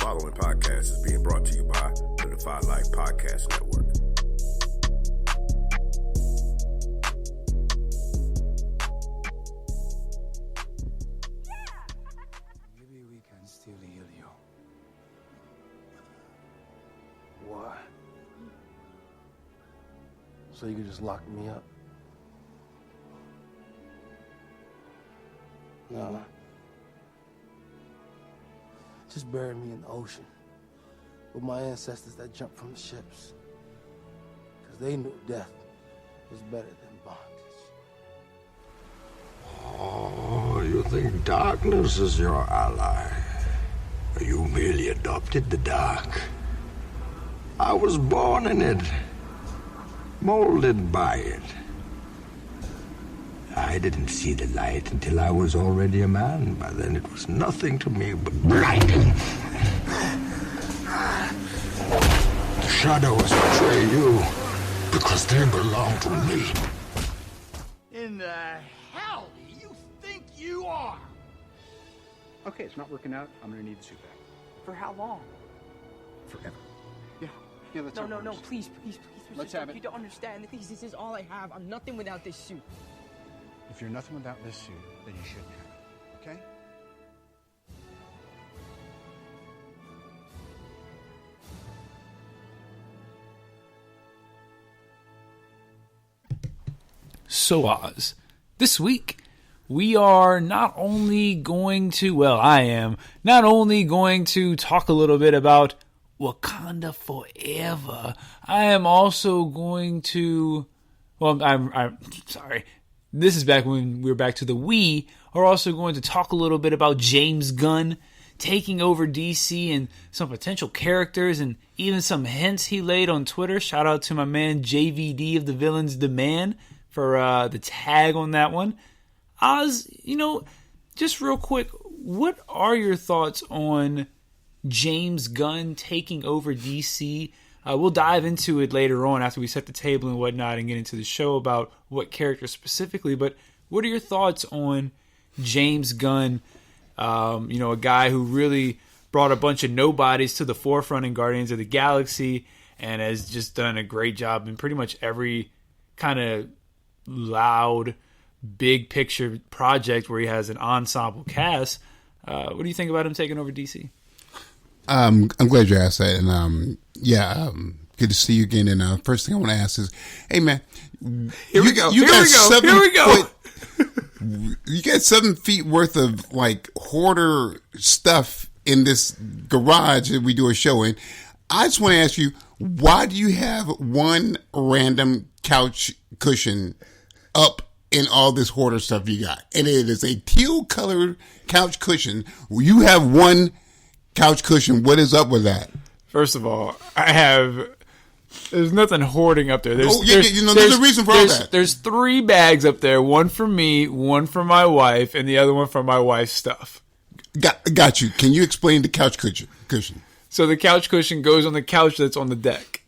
following podcast is being brought to you by the Defy Life Podcast Network. Maybe we can still heal you. Why? So you can just lock me up? No. Just bury me in the ocean with my ancestors that jumped from the ships. Because they knew death was better than bondage. Oh, you think darkness is your ally? You merely adopted the dark. I was born in it, molded by it. I didn't see the light until I was already a man. By then it was nothing to me but blinding. The shadows betray you because they belong to me. In the hell do you think you are? Okay, it's not working out. I'm gonna need the suit back. For how long? Forever. Yeah, that's No, how it no, works. please. Let's have it. You don't understand. This is all I have. I'm nothing without this suit. If you're nothing without this suit, then you shouldn't have it. Okay? So Oz, this week we are not only going to, well, I am not only going to talk a little bit about Wakanda Forever, I am also going to, well, I'm sorry, this is back when we were back to the we are also going to talk a little bit about James Gunn taking over DC and some potential characters and even some hints he laid on Twitter. Shout out to my man JVD of the Villains Demand for the tag on that one. Oz, just real quick, what are your thoughts on James Gunn taking over DC? We'll dive into it later on after we set the table and whatnot and get into the show about what character specifically. But what are your thoughts on James Gunn? A guy who really brought a bunch of nobodies to the forefront in Guardians of the Galaxy and has just done a great job in pretty much every kind of loud, big picture project where he has an ensemble cast. What do you think about him taking over DC? I'm glad you asked that, and good to see you again. And first thing I want to ask is, hey man, Here we go. You got 7 feet worth of like hoarder stuff in this garage that we do a show in. I just want to ask you, why do you have one random couch cushion up in all this hoarder stuff you got? And it is a teal colored couch cushion. You have one couch cushion. What is up with that? First of all, there's nothing hoarding up there. There's a reason for all that. There's 3 bags up there, one for me, one for my wife, and the other one for my wife's stuff. Got you. Can you explain the couch cushion? So the couch cushion goes on the couch that's on the deck.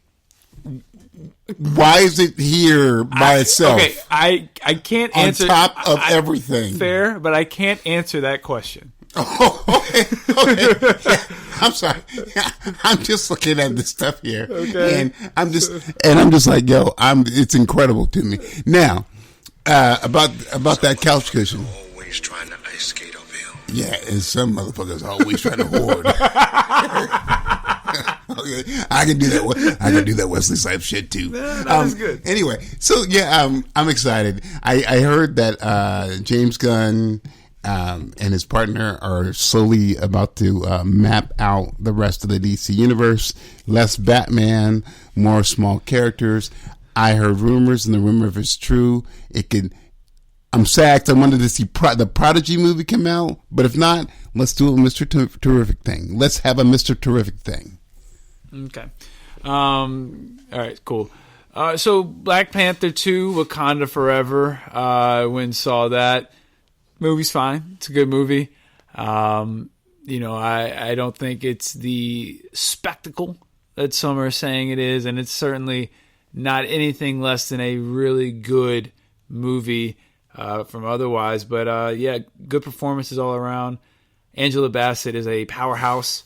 Why is it here by itself? Okay, I can't answer. On top of everything. Fair, but I can't answer that question. Oh, okay. I'm sorry. I'm just looking at this stuff here, and I'm just like, yo, it's incredible to me. Now, about that couch cushion. Always trying to ice skate uphill. Yeah, and some motherfuckers always trying to hoard. Okay, I can do that. I can do that Wesley Snipes shit too. That is good. Anyway, so yeah, I'm excited. I heard that James Gunn and his partner are slowly about to map out the rest of the DC universe. Less Batman, more small characters. I heard rumors, and the rumor, if it's true, it could. I'm sad 'cause I wanted to see the Prodigy movie come out, but if not, let's do a Mr. Terrific thing. Let's have a Mr. Terrific thing. Okay. All right, cool. So Black Panther 2, Wakanda Forever. I went and saw that. Movie's fine. It's a good movie. I don't think it's the spectacle that some are saying it is, and it's certainly not anything less than a really good movie from otherwise. But good performances all around. Angela Bassett is a powerhouse.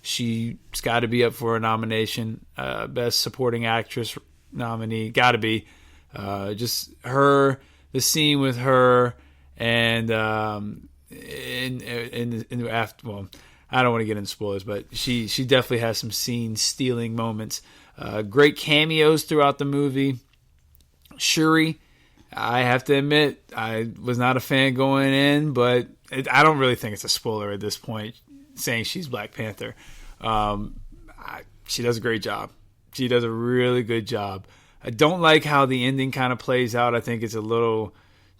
she's got to be up for a nomination. Best Supporting Actress nominee, got to be. Just her, the scene with her, and in after. Well, I don't want to get into spoilers, but she definitely has some scene stealing moments. Great cameos throughout the movie. Shuri, I have to admit, I was not a fan going in, but I don't really think it's a spoiler at this point saying she's Black Panther. She does a great job. She does a really good job. I don't like how the ending kind of plays out. I think it's a little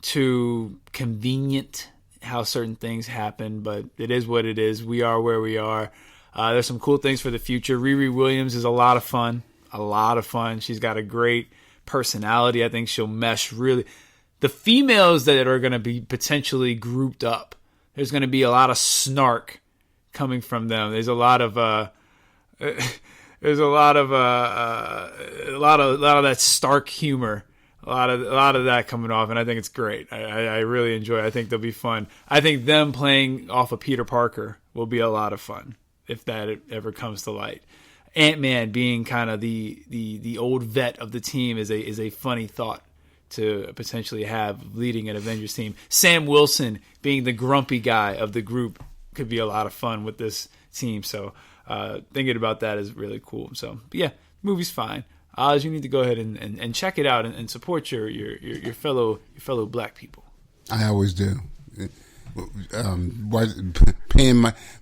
too convenient how certain things happen, but it is what it is. We are where we are. There's some cool things for the future. Riri Williams is a lot of fun. She's got a great personality. I think she'll mesh really. The females that are going to be potentially grouped up, there's going to be a lot of snark coming from them. There's a lot of that Stark humor, a lot of that coming off, and I think it's great. I really enjoy it. I think they'll be fun. I think them playing off of Peter Parker will be a lot of fun if that ever comes to light. Ant-Man being kind of the old vet of the team is a funny thought to potentially have leading an Avengers team. Sam Wilson being the grumpy guy of the group could be a lot of fun with this team. So thinking about that is really cool. So but yeah, movie's fine. Oz, you need to go ahead and check it out and support your fellow Black people. I always do.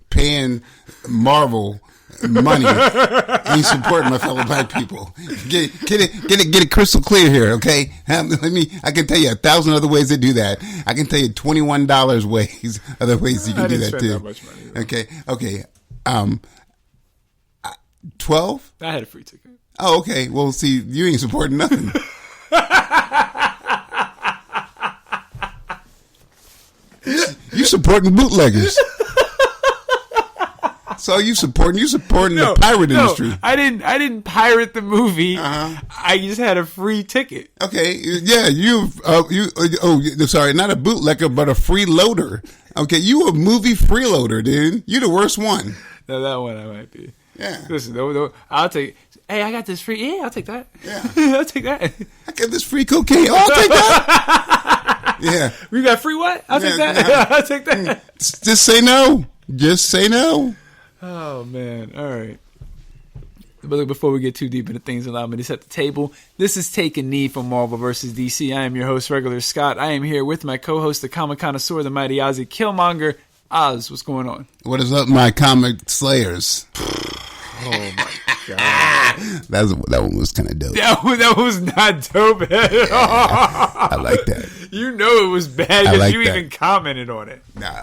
Paying Marvel money ain't supporting my fellow Black people. Get it crystal clear here, okay? I can tell you 1,000 other ways to do that. I can tell you $21 other ways you can do that too. That much money, Okay. 12? I had a free ticket. Oh, okay. Well, see, you ain't supporting nothing. You supporting bootleggers. So you supporting the pirate industry. I didn't pirate the movie. I just had a free ticket. Okay, yeah, sorry, not a bootlegger, but a freeloader. Okay, you a movie freeloader, dude. You the worst one. No, that one I might be. Yeah. Listen, I'll take. Hey, I got this free. Yeah, I'll take that. Yeah, I'll take that. I got this free cocaine. Oh, I'll take that. Yeah. We got free what? I'll take that. Yeah. I'll take that. Just say no. Just say no. Oh man! All right. But look, before we get too deep into things, allow me to set the table. This is Take a Knee from Marvel vs. DC. I am your host, Regular Scott. I am here with my co-host, the comic connoisseur, the mighty Ozzy Killmonger. Oz, what's going on? What is up, my comic slayers? Oh my god, that one was kind of dope. That was not dope at all. I like that. You know it was bad because you even commented on it. Nah.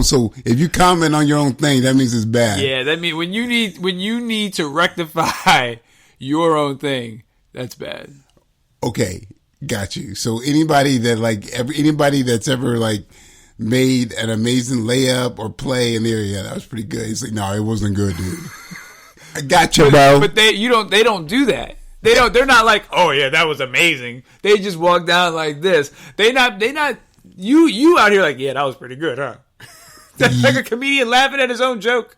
So if you comment on your own thing, that means it's bad. Yeah, that means when you need to rectify your own thing, that's bad. Okay, got you. So anybody that's ever made an amazing layup or play in the area, that was pretty good. He's like, no, it wasn't good, dude. I got you, bro. But they don't do that. They're not like, oh yeah, that was amazing. They just walk down like this. They not you out here like, yeah, that was pretty good, huh? That's like a comedian laughing at his own joke.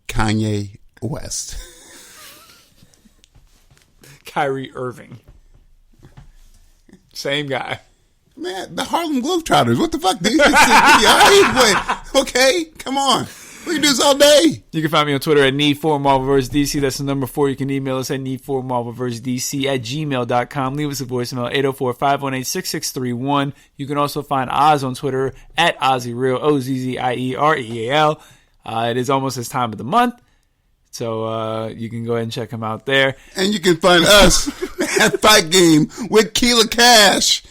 Kanye West. Kyrie Irving. Same guy. Man, the Harlem Globetrotters. What the fuck, dude? Okay, come on. We can do this all day. You can find me on Twitter at Need4MarvelVsDC. That's the number 4. You can email us at Need4MarvelVsDC@gmail.com. Leave us a voicemail, 804-518-6631. You can also find Oz on Twitter at OzzyReal, OZZIEREAL. It is almost his time of the month, so you can go ahead and check him out there. And you can find us at Fight Game with Keela Cash.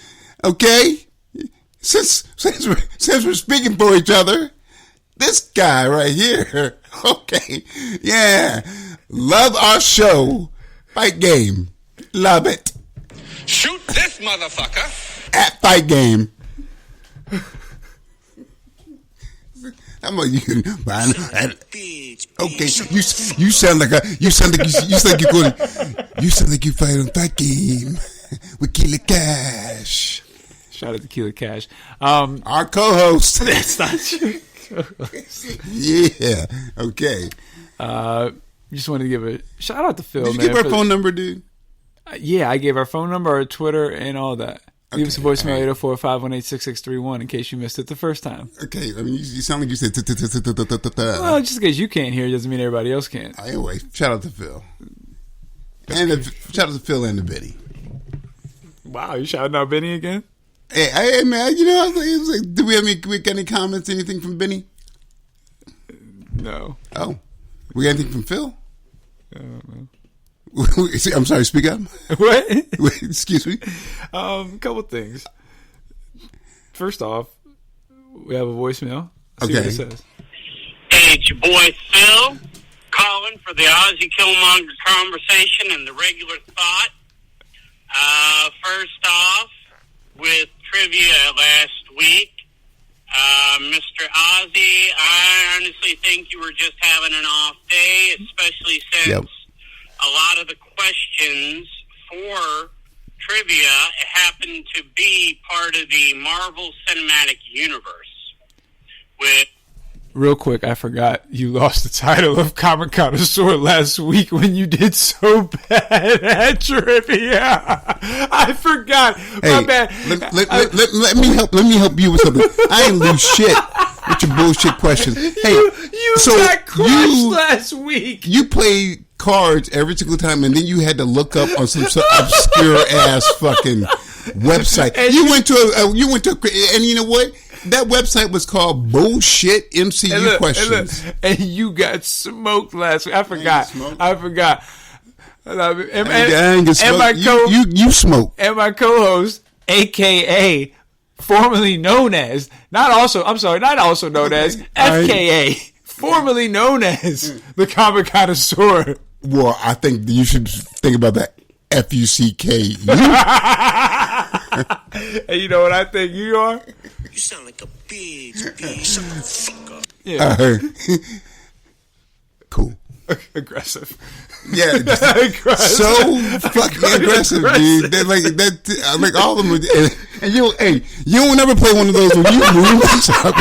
Okay? Since we're speaking for each other, this guy right here, okay, yeah, love our show, Fight Game, love it. Shoot this motherfucker at Fight Game. I'm like, okay, you sound like you fight on Fight Game with Keela Cash. Shout out to Keela Cash. Our co-host. That's not true. Yeah. Okay. Just wanted to give a shout out to Phil. Did you man, give our phone number, dude? Yeah, I gave our phone number, our Twitter, and all that. Leave us a voicemail, 804-518-6631, in case you missed it the first time. Okay, I mean, you sound like you said. Well, just because you can't hear doesn't mean everybody else can. Anyway, shout out to Phil. And shout out to Phil and to Benny. Wow, you shouting out Benny again? Hey, man, you know, I was like, do we got any comments, anything from Benny? No. Oh, we got anything from Phil? I don't know. I'm sorry, speak up. What? Excuse me. A couple things. First off, we have a voicemail. Let's see what it says. Hey, it's your boy Phil calling for the Ozzy Killmonger conversation and the regular thought. First off, with trivia last week, Mr. Ozzy, I honestly think you were just having an off day, especially since a lot of the questions for trivia happened to be part of the Marvel Cinematic Universe. Real quick, I forgot you lost the title of Comic Connoisseur last week when you did so bad at trivia. I forgot. Hey, my bad. Let me help you with something. I ain't lose shit with your bullshit questions. Hey, you got crushed last week. You played cards every single time, and then you had to look up on some obscure ass fucking website. And you went to, and you know what? That website was called Bullshit MCU Questions. And you got smoked last week. I forgot. You smoke. And my co-host, a.k.a. formerly known as, not also known as, FKA, formerly known as the Comic Connoisseur. Well, I think you should think about that. FUCK. And you know what I think you are? You sound like a big fucker. Yeah. Cool. Aggressive. Yeah. Aggressive. So fucking aggressive, dude. They're like all of them. And you don't ever play one of those when you move this up.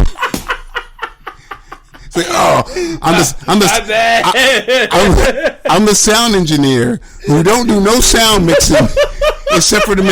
It's like, I'm the sound engineer who don't do no sound mixing except for to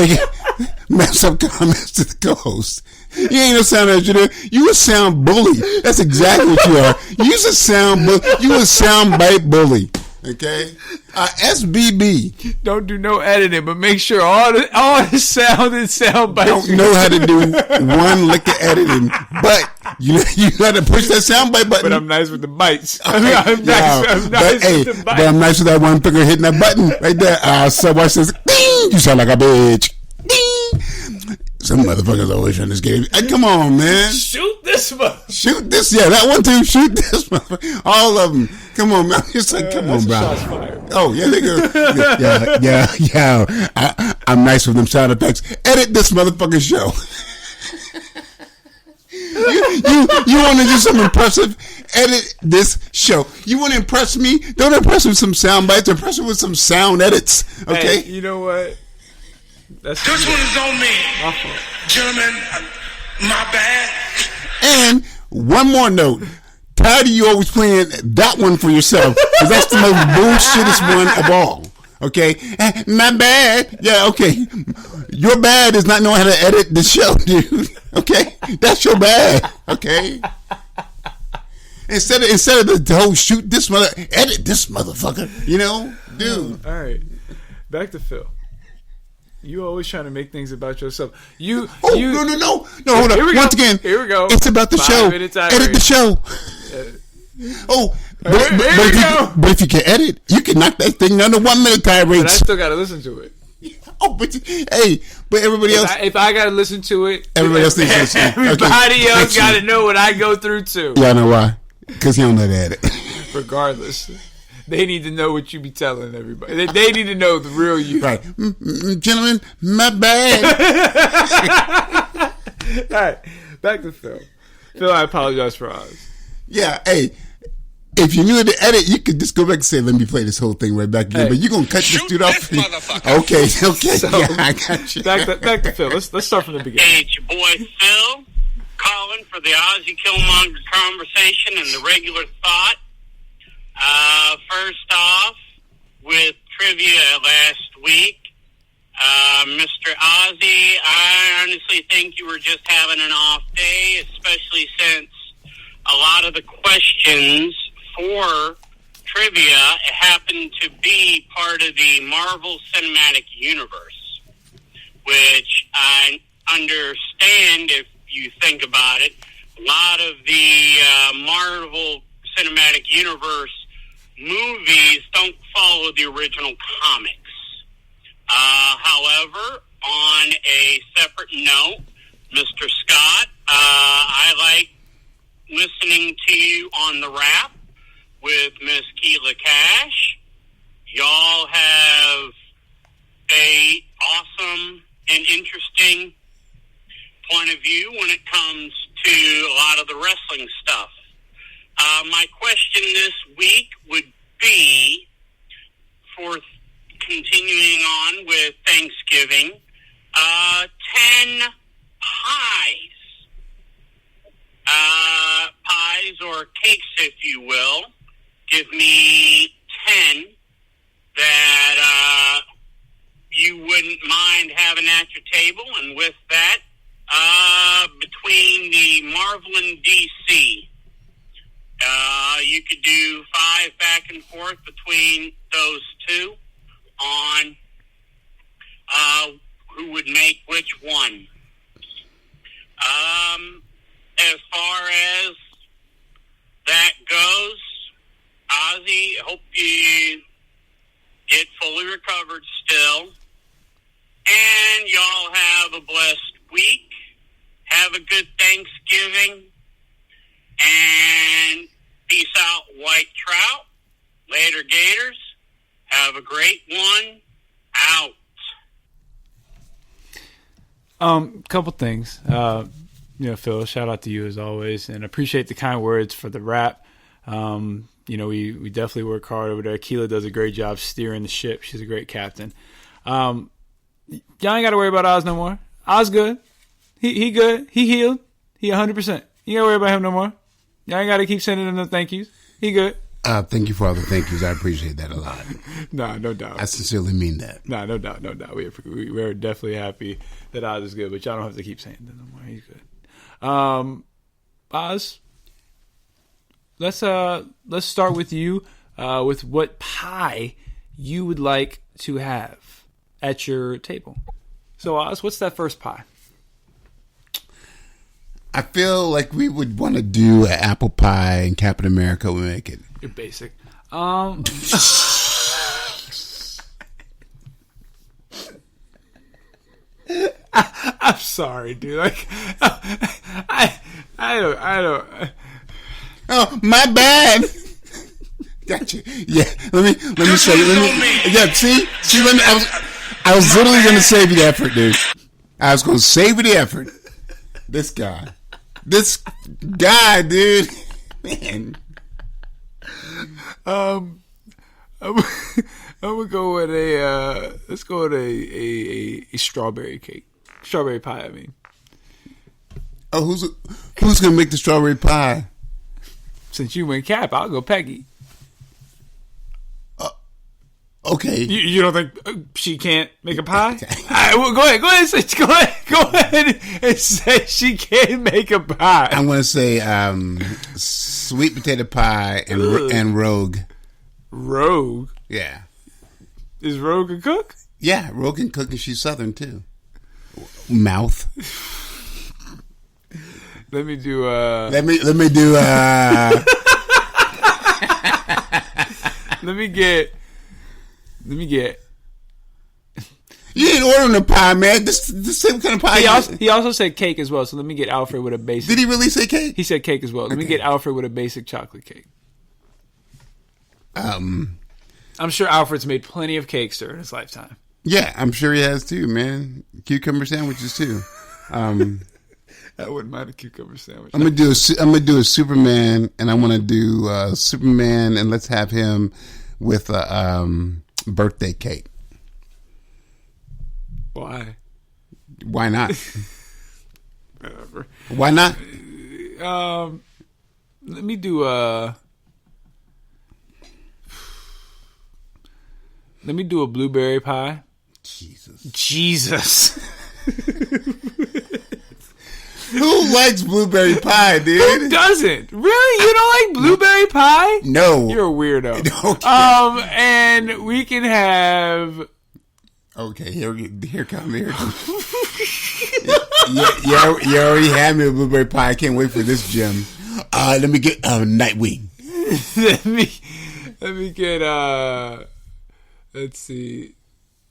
mess up comments to the co-host. You ain't no sound engineer. You a sound bully. That's exactly what you are. You a sound bite bully. Okay? SBB. Don't do no editing, but make sure all the sound and sound bites. Don't know how to do one lick of editing, but you got to push that sound bite button. But I'm nice with the bites. I'm nice with the bites. But I'm nice with that one finger hitting that button right there. So watch this. Ding! You sound like a bitch. Ding! Some motherfuckers always trying to escape. Hey, come on, man. Shoot this motherfucker. Shoot this. Yeah, that one too. Shoot this motherfucker. All of them. Come on, man. It's like, come on, bro. Oh, yeah, they go. Yeah. I'm nice with them sound effects. Edit this motherfucking show. You want to do something impressive? Edit this show. You want to impress me? Don't impress me with some sound bites. Impress me with some sound edits. Okay? Hey, you know what? This one is on me. Gentlemen, my bad. And one more note. Tired of you always playing that one for yourself, because that's the most bullshittest one of all. Okay? My bad. Yeah, okay. Your bad is not knowing how to edit the show, dude. Okay? That's your bad. Okay? Instead of the whole shoot this edit this motherfucker. You know? Dude. All right. Back to Phil. You always trying to make things about yourself. No, hold on. Once again, here we go. It's about the show. Edit the show. But if you can edit, you can knock that thing down to 1 minute tirades. But I still gotta listen to it. But everybody else. If I gotta listen to it, everybody else needs to listen. Everybody else gotta know what I go through too. Yeah, I know why. Because he don't know how to edit. Regardless. They need to know what you be telling everybody. They need to know the real you. Right. Gentlemen, my bad. All right. Back to Phil. Phil, I apologize for Oz. Yeah, hey. If you knew how to edit, you could just go back and say, let me play this whole thing right back again. Hey, but you're going to cut this dude off. Okay. So, yeah, I got you. Back to Phil. Let's start from the beginning. Hey, it's your boy Phil calling for the Ozzy Killmonger conversation and the regular thought. First off, with trivia last week, Mr. Ozzy, I honestly think you were just having an off day, especially since a lot of the questions for trivia happened to be part of the Marvel Cinematic Universe, which I understand if you think about it. A lot of the Marvel Cinematic Universe movies don't follow the original comics. However, on a separate note, Mr. Scott, I like listening to you on the rap with Miss Keela Cash. Y'all have a awesome and interesting point of view when it comes to a lot of the wrestling stuff. My question this week would be, for continuing on with Thanksgiving, 10 pies. Pies or cakes, if you will. Give me 10 that you wouldn't mind having at your table. And with that, between the Marvel and DC, you could do 5 back and forth between those two on who would make which one. As far as that goes, Ozzy, hope you get fully recovered still. And y'all have a blessed week. Have a good Thanksgiving. And peace out, White Trout. Later, Gators. Have a great one. Out. Couple things. Phil, shout out to you as always, and appreciate the kind words for the rap. We definitely work hard over there. Keela does a great job steering the ship. She's a great captain. Y'all ain't got to worry about Oz no more. Oz good. He good. He healed. He 100%. You got to worry about him no more. Y'all ain't got to keep sending him no thank yous. He good. Thank you for all the thank yous. I appreciate that a lot. Nah, no doubt. I sincerely mean that. Nah, no doubt. We're definitely happy that Oz is good, but y'all don't have to keep saying that no more. He's good. Oz, let's start with you, with what pie you would like to have at your table. So, Oz, what's that first pie? I feel like we would want to do an apple pie, and Captain America would make it. You're basic. I'm sorry, dude. Like, I don't. Oh, my bad. Gotcha. Yeah. Let me say. Yeah. See. Let me. I was literally going to save you the effort, dude. I was going to save you the effort. This guy, dude. Man. I'm gonna go with let's go with a strawberry cake. Strawberry pie, I mean. Oh, who's gonna make the strawberry pie? Since you went Cap, I'll go Peggy. Okay. You don't think she can't make a pie? Okay. All right, well, go ahead and say she can make a pie. I'm gonna say sweet potato pie and Rogue. Rogue? Yeah. Is Rogue a cook? Yeah, Rogue can cook, and she's Southern too. Mouth. Let me do. Let me do. Let me get. You ain't ordering a pie, man. This the same kind of pie. He also said cake as well. So let me get Alfred with a basic. Did he really say cake? He said cake as well. Let me get Alfred with a basic chocolate cake. I'm sure Alfred's made plenty of cakes during his lifetime. Yeah, I'm sure he has too, man. Cucumber sandwiches too. I wouldn't mind a cucumber sandwich. I'm gonna do a Superman, and I want to do Superman, and let's have him with a birthday cake. Why? Why not? Whatever. Why not? Let me do a blueberry pie. Jesus. Who likes blueberry pie, dude? Who doesn't? Really? You don't like blueberry pie? No. You're a weirdo. Okay. And we can have... Okay, here comes. You already had me a blueberry pie. I can't wait for this, Jim. Let me get Nightwing. let me get let's see.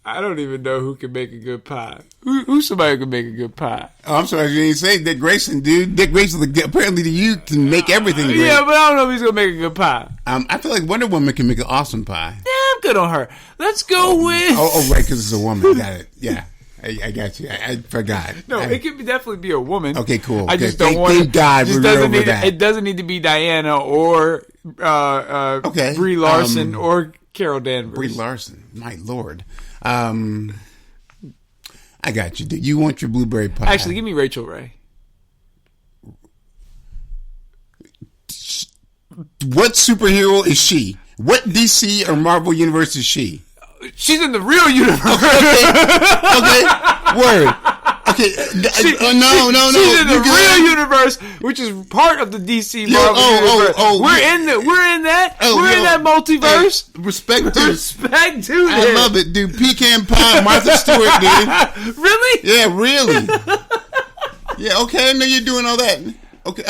I don't even know who can make a good pie. Who's somebody who can make a good pie? Oh, I'm sorry, you didn't say Dick Grayson, dude. Dick Grayson, apparently you can make everything great. Yeah, but I don't know if he's gonna make a good pie. I feel like Wonder Woman can make an awesome pie. Yeah, I'm good on her. Let's go with. Right, because it's a woman. Got it. Yeah, I got you. I forgot. No, it could definitely be a woman. Okay, cool. I just don't want. Thank God we're over that. It doesn't need to be Diana or Brie Larson or Carol Danvers. Brie Larson, my lord. I got you. Do you want your blueberry pie? Actually, give me Rachel Ray. What superhero is she? What DC or Marvel universe is she? She's in the real universe. Okay. Word. Okay. No. She's in the real universe, which is part of the DC Marvel universe. We're in that. We're in that multiverse. Respect to it. I love it, dude. Pecan pie, Martha Stewart, dude. Really? Yeah, really. Yeah. Okay. I know you're doing all that. Okay.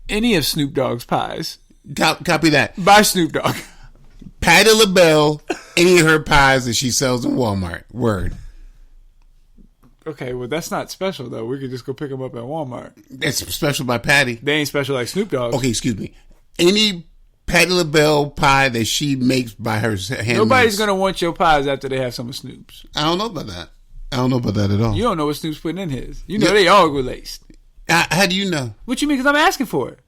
Any of Snoop Dogg's pies. Copy that. By Snoop Dogg. Patti LaBelle, any of her pies that she sells in Walmart. Word. Okay, well, that's not special, though. We could just go pick them up at Walmart. That's special by Patty. They ain't special like Snoop Dogg. Okay, excuse me. Any Patti LaBelle pie that she makes by her handmaids. Nobody's going to want your pies after they have some of Snoop's. I don't know about that. I don't know about that at all. You don't know what Snoop's putting in his. You know they all laced. How do you know? What you mean? Because I'm asking for it.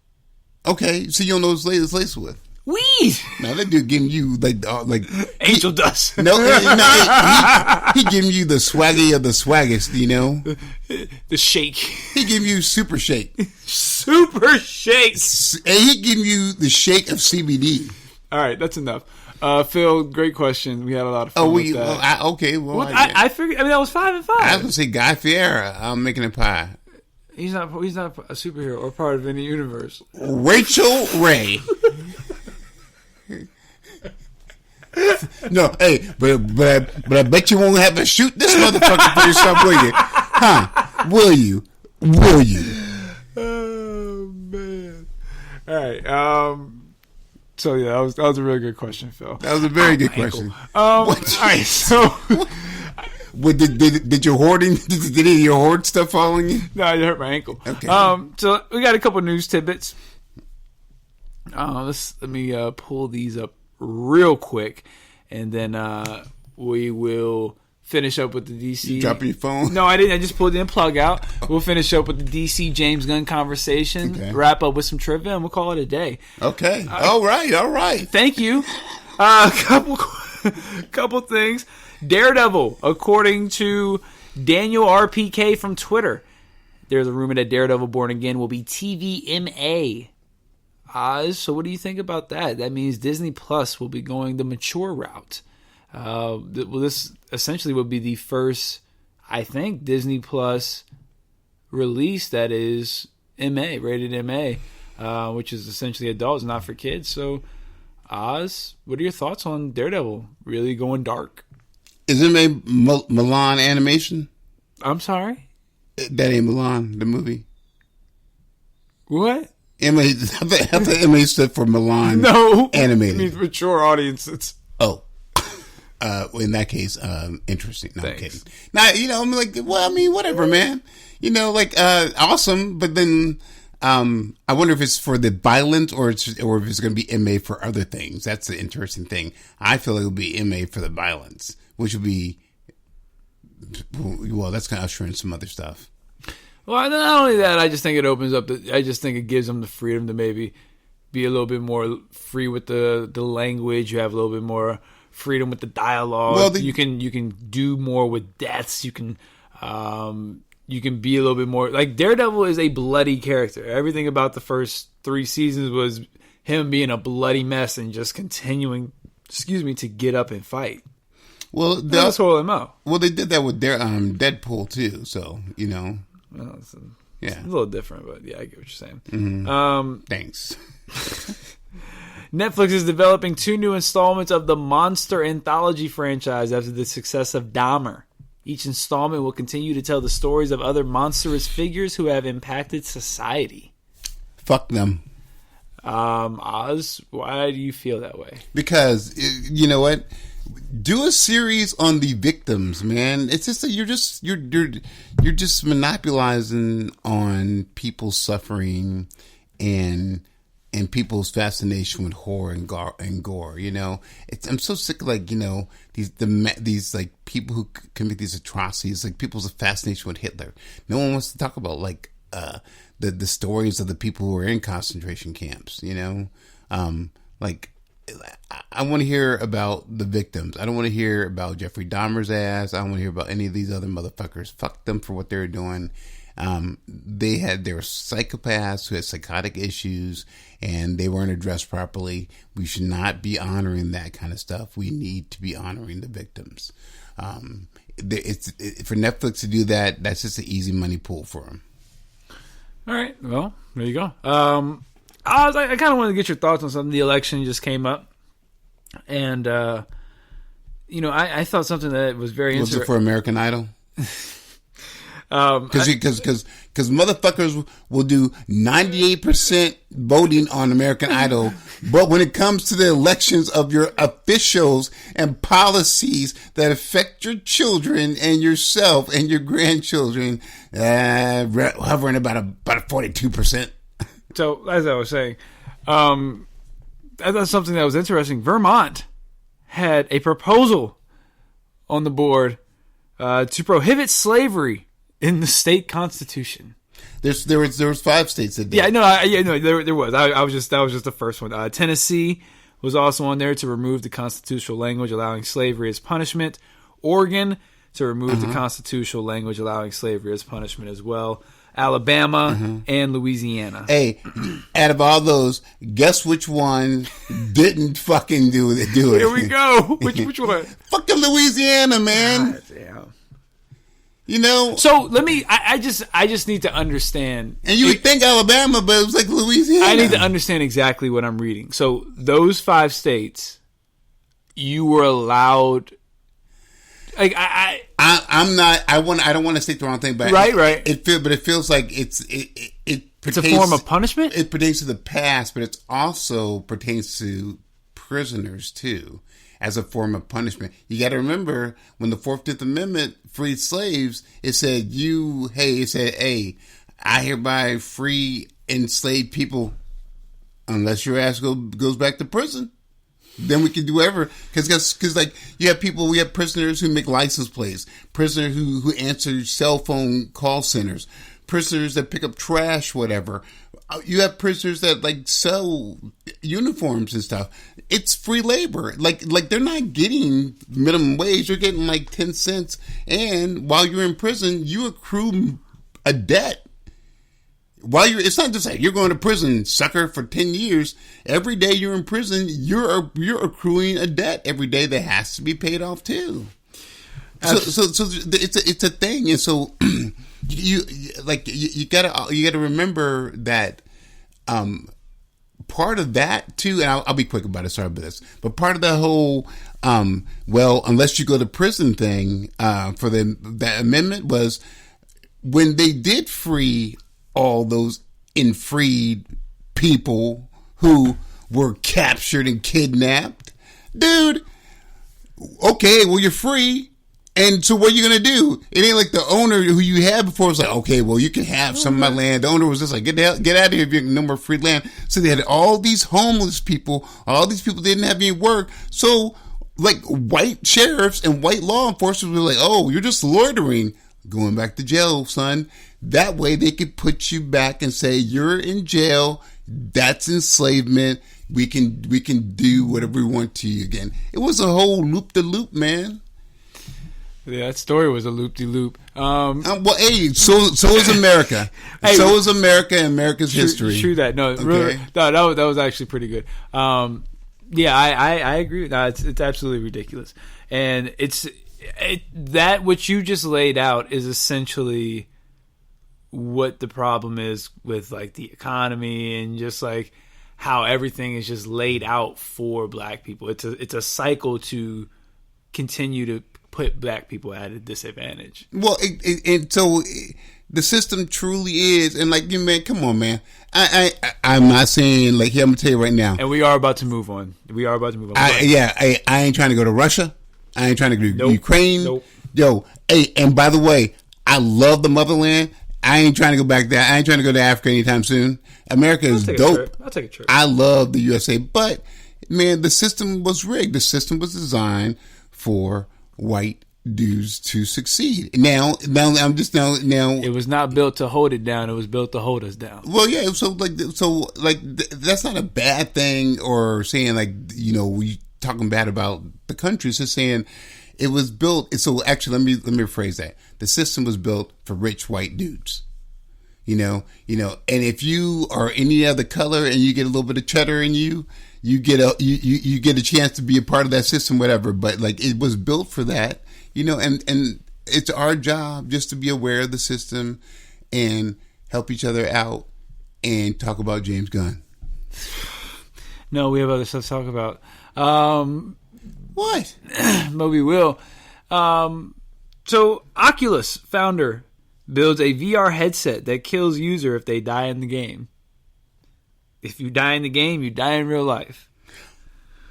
Okay, so you don't know what it's laced with. Weed. Now that dude giving you like angel dust. No, he giving you the swaggy of the swaggest, you know. The shake. He giving you super shake. Super shake. And he giving you the shake of CBD. All right, that's enough. Phil, great question. We had a lot of fun with that. I figured. I mean, that was 5 and 5. I was gonna say Guy Fieri. I'm making a pie. He's not a superhero or part of any universe. Rachel Ray. No, hey, but I bet you won't have to shoot this motherfucker for yourself, will you? Huh? Will you? Oh man! All right. So yeah, that was a really good question, Phil. That was a very good question. All right. So, did your hoarding? Did any of your hoard stuff fall on you? No, it hurt my ankle. Okay. So we got a couple news tidbits. Let me pull these up real quick, and then we will finish up with the DC. You dropping your phone? No, I didn't. I just pulled the plug out. We'll finish up with the DC James Gunn conversation. Okay. Wrap up with some trivia, and we'll call it a day. Okay. All right. Thank you. Couple things. Daredevil, according to Daniel RPK from Twitter, there's a rumor that Daredevil Born Again will be TVMA. Oz, so what do you think about that? That means Disney Plus will be going the mature route. Well, this essentially would be the first, I think, Disney Plus release that is MA, rated MA, which is essentially adults, not for kids. So, Oz, what are your thoughts on Daredevil really going dark? Is it Milan Animation? I'm sorry? That ain't Milan, the movie. What? MA, I thought MA stood for Milan. No, Animated. It means mature audiences. Oh, well, in that case, interesting. No, I'm kidding. Now, I'm like, well, I mean, whatever, man. Awesome. But then, I wonder if it's for the violence or if it's going to be MA for other things. That's the interesting thing. I feel it will be MA for the violence, which would be, well, that's going to usher in some other stuff. Well, not only that, I just think it opens up. I just think it gives them the freedom to maybe be a little bit more free with the language. You have a little bit more freedom with the dialogue. Well, you can do more with deaths. You can you can be a little bit more like Daredevil is a bloody character. Everything about the first 3 seasons was him being a bloody mess and just continuing, to get up and fight. Well, that's whole MO. Well, they did that with their Deadpool too. So well, it's a little different, but yeah, I get what you're saying. Mm-hmm. Thanks. Netflix is developing 2 new installments of the Monster Anthology franchise after the success of Dahmer. Each installment will continue to tell the stories of other monstrous figures who have impacted society. Fuck them. Oz, why do you feel that way? Because you know what? Do a series on the victims, man. It's just that you're just monopolizing on people's suffering and people's fascination with horror and gore. I'm so sick of these like people who commit these atrocities, like people's fascination with Hitler. No one wants to talk about the stories of the people who were in concentration camps. I want to hear about the victims. I don't want to hear about Jeffrey Dahmer's ass. I don't want to hear about any of these other motherfuckers. Fuck them for what they were doing. They were psychopaths who had psychotic issues and they weren't addressed properly. We should not be honoring that kind of stuff. We need to be honoring the victims. For Netflix to do that, that's just an easy money pool for them. All right. Well, there you go. I kind of wanted to get your thoughts on something. The election just came up. And, I thought something that was very interesting. Was it for American Idol? Because motherfuckers will do 98% voting on American Idol, but when it comes to the elections of your officials and policies that affect your children and yourself and your grandchildren, hovering about a 42%. So, as I was saying, I thought something that was interesting. Vermont had a proposal on the board to prohibit slavery in the state constitution. There was 5 states that did. Yeah, there was. That was just the first one. Tennessee was also on there to remove the constitutional language allowing slavery as punishment. Oregon to remove the constitutional language allowing slavery as punishment as well. Alabama and Louisiana. Hey, out of all those, guess which one didn't fucking do it? Here we go. Which one? Fucking Louisiana, man. God damn. So let me. I just need to understand. And you would think Alabama, but it was like Louisiana. I need to understand exactly what I'm reading. So those 5 states, you were allowed. Like I'm not. I don't want to state the wrong thing, but right. It feels like it's a form of punishment. It pertains to the past, but it also pertains to prisoners too, as a form of punishment. You got to remember when the 4th Amendment freed slaves, it said, "Hey, I hereby free enslaved people, unless your ass goes back to prison." Then we can do whatever, because like we have prisoners who make license plates, prisoners who answer cell phone call centers, prisoners that pick up trash, whatever. You have prisoners that like sell uniforms and stuff. It's free labor. Like they're not getting minimum wage. You're getting like 10 cents, and while you're in prison, you accrue a debt. It's not just like you're going to prison, sucker, for 10 years. Every day you're in prison, you're accruing a debt every day that has to be paid off too. So it's a thing, and so you gotta remember that part of that too. And I'll be quick about it. Sorry about this, but part of the whole unless you go to prison thing for that amendment was when they did free all those freed people who were captured and kidnapped. Dude, okay, well, you're free. And so what are you going to do? It ain't like the owner who you had before was like, okay, well, you can have some of my land. The owner was just like, get out of here if you have no more free land. So they had all these homeless people. All these people didn't have any work. So like white sheriffs and white law enforcement were like, oh, you're just loitering. Going back to jail, son. That way they could put you back and say, you're in jail. That's enslavement. We can do whatever we want to you again. It was a whole loop-de-loop, man. Yeah, that story was a loop-de-loop. Well, hey, so is America. Hey, so is America and America's history. True that. No, really, that was actually pretty good. Yeah, I agree with that. It's absolutely ridiculous, and that what you just laid out is essentially what the problem is with like the economy and just like how everything is just laid out for black people. It's a cycle to continue to put black people at a disadvantage. Well, so the system truly is, and like you, man, come on, man. I'm not saying like here. I'm gonna tell you right now, and we are about to move on. I ain't trying to go to Russia. I ain't trying to go to Ukraine. Nope. Yo, hey, and by the way, I love the motherland. I ain't trying to go back there. I ain't trying to go to Africa anytime soon. America is dope. I'll take a trip. I love the USA, but man, the system was rigged. The system was designed for white dudes to succeed. Now it was not built to hold it down. It was built to hold us down. Well, yeah. So that's not a bad thing, or saying like we talking bad about the country. It's just saying it was built. So actually, let me rephrase that. The system was built for rich white dudes. And if you are any other color and you get a little bit of cheddar in you, you get a chance to be a part of that system, whatever. But like it was built for that, and it's our job just to be aware of the system and help each other out and talk about James Gunn. No, we have other stuff to talk about. What? But we will. So Oculus founder builds a VR headset that kills user if they die in the game. If you die in the game, you die in real life.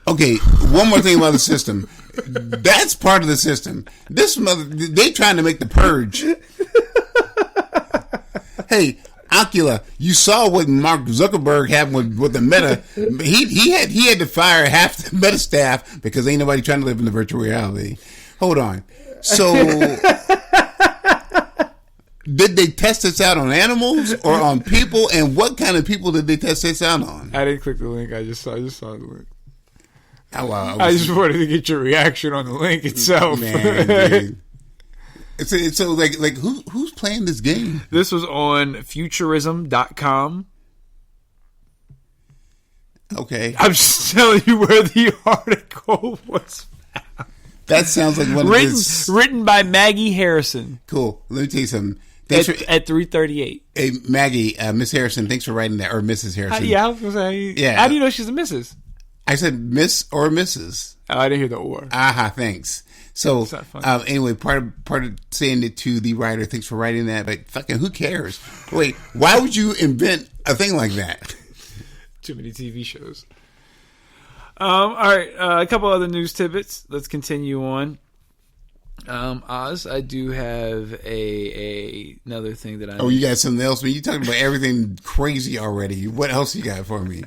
Okay, one more thing about the system. That's part of the system. They trying to make the purge. Hey, Oculus, you saw what Mark Zuckerberg had with the Meta. He had to fire half the Meta staff because ain't nobody trying to live in the virtual reality. Hold on. So, did they test this out on animals or on people? And what kind of people did they test this out on? I didn't click the link. I just saw the link. Oh, wow. I just wanted to get your reaction on the link itself. Man, so like who's playing this game? This was on futurism.com. Okay. I'm just telling you where the article was found. That sounds like one of his... Written by Maggie Harrison. Cool. Let me tell you something. At 3:38. Hey, Maggie, Miss Harrison, thanks for writing that. Or Mrs. Harrison. I was going to say... Yeah. How do you know she's a Mrs.? I said Miss or Mrs. Oh, I didn't hear the or. Thanks. So, anyway, part of saying it to the writer, thanks for writing that, but fucking who cares? Wait, why would you invent a thing like that? Too many TV shows. All right, a couple other news tidbits. Let's continue on. Oz, I do have another thing that I... Oh, you got something else? You talking about everything crazy already. What else you got for me?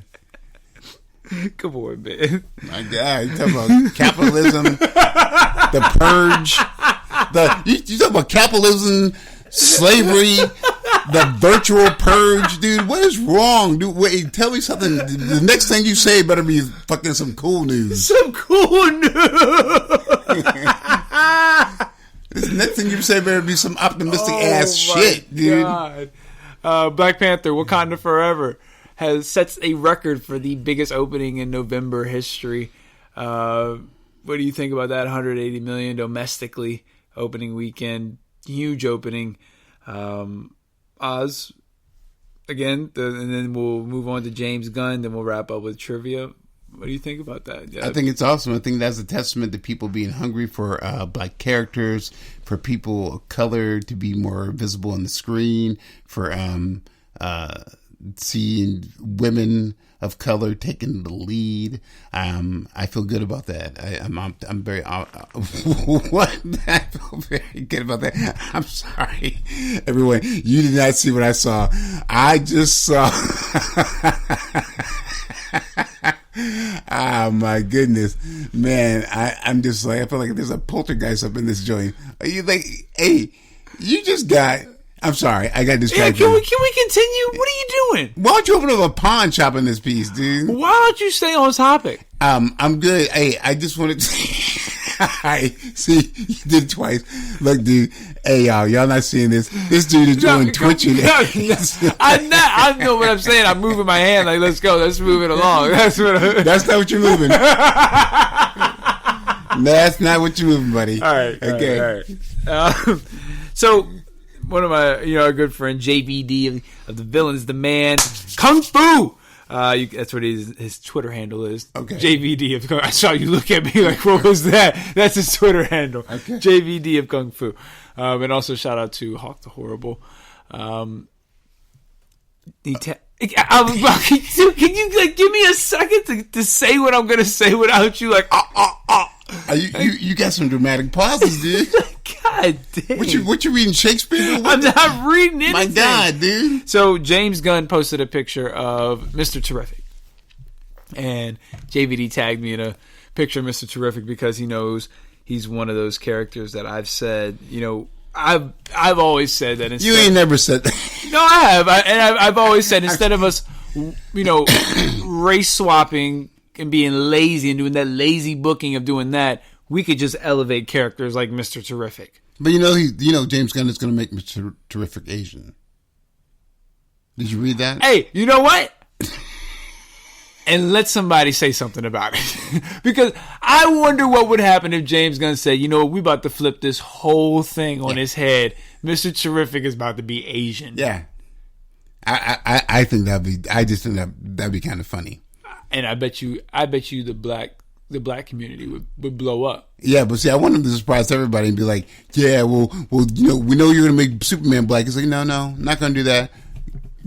Come on, man. My God, you talking about capitalism, the purge, you talking about capitalism, slavery, the virtual purge, dude. What is wrong, dude? Wait, tell me something. The next thing you say better be fucking some cool news. Some cool news. This next thing you say better be some optimistic ass shit, dude. God. Black Panther: Wakanda Forever sets a record for the biggest opening in November history. What do you think about that? 180 million domestically opening weekend, huge opening. Oz, again, and then we'll move on to James Gunn. Then we'll wrap up with trivia. What do you think about that? I think it's awesome. I think that's a testament to people being hungry for black characters, for people of color to be more visible on the screen, for seeing women of color taking the lead. I feel good about that. I'm very what? I feel very good about that. I'm sorry, everyone. You did not see what I saw. I just saw. Oh my goodness, man! I'm just like, I feel like there's a poltergeist up in this joint. Are you like, hey, you just got? I'm sorry, I got distracted. Can we continue? What are you doing? Why don't you open up a pawn shop in this piece, dude? Why don't you stay on topic? I'm good. Hey, I just wanted to... See, you did it twice. Look, dude. Hey, y'all not seeing this. This dude is doing twitching. I know what I'm saying. I'm moving my hand like, let's go. Let's move it along. That's not what you're moving. That's not what you're moving, buddy. All right. Okay. All right. So, one of my, our good friend, JVD of the Villains, the Man, Kung Fu. That's what his Twitter handle is. Okay. JVD of Kung Fu. I saw you look at me like, what was that? That's his Twitter handle. Okay. JVD of Kung Fu. And also shout out to Hawk the Horrible. Can you give me a second to say what I'm going to say without you You got some dramatic pauses, dude. God damn. What you reading, Shakespeare? I'm not reading anything. My God, dude. So James Gunn posted a picture of Mr. Terrific. And JVD tagged me in a picture of Mr. Terrific because he knows he's one of those characters that I've said, I've always said that. You ain't never said that. No, I have. I've always said instead of us, race swapping and being lazy and doing that lazy booking of doing that, we could just elevate characters like Mr. Terrific. But James Gunn is going to make Mr. Terrific Asian. Did you read that? Hey, you know what? And let somebody say something about it. Because I wonder what would happen if James Gunn said, we about to flip this whole thing on his head. Mr. Terrific is about to be Asian. Yeah. I think that'd be kind of funny. And I bet you the black community would blow up. Yeah, but see, I want him to surprise everybody and be like, yeah, well, we know you're going to make Superman black. He's like, no, not going to do that.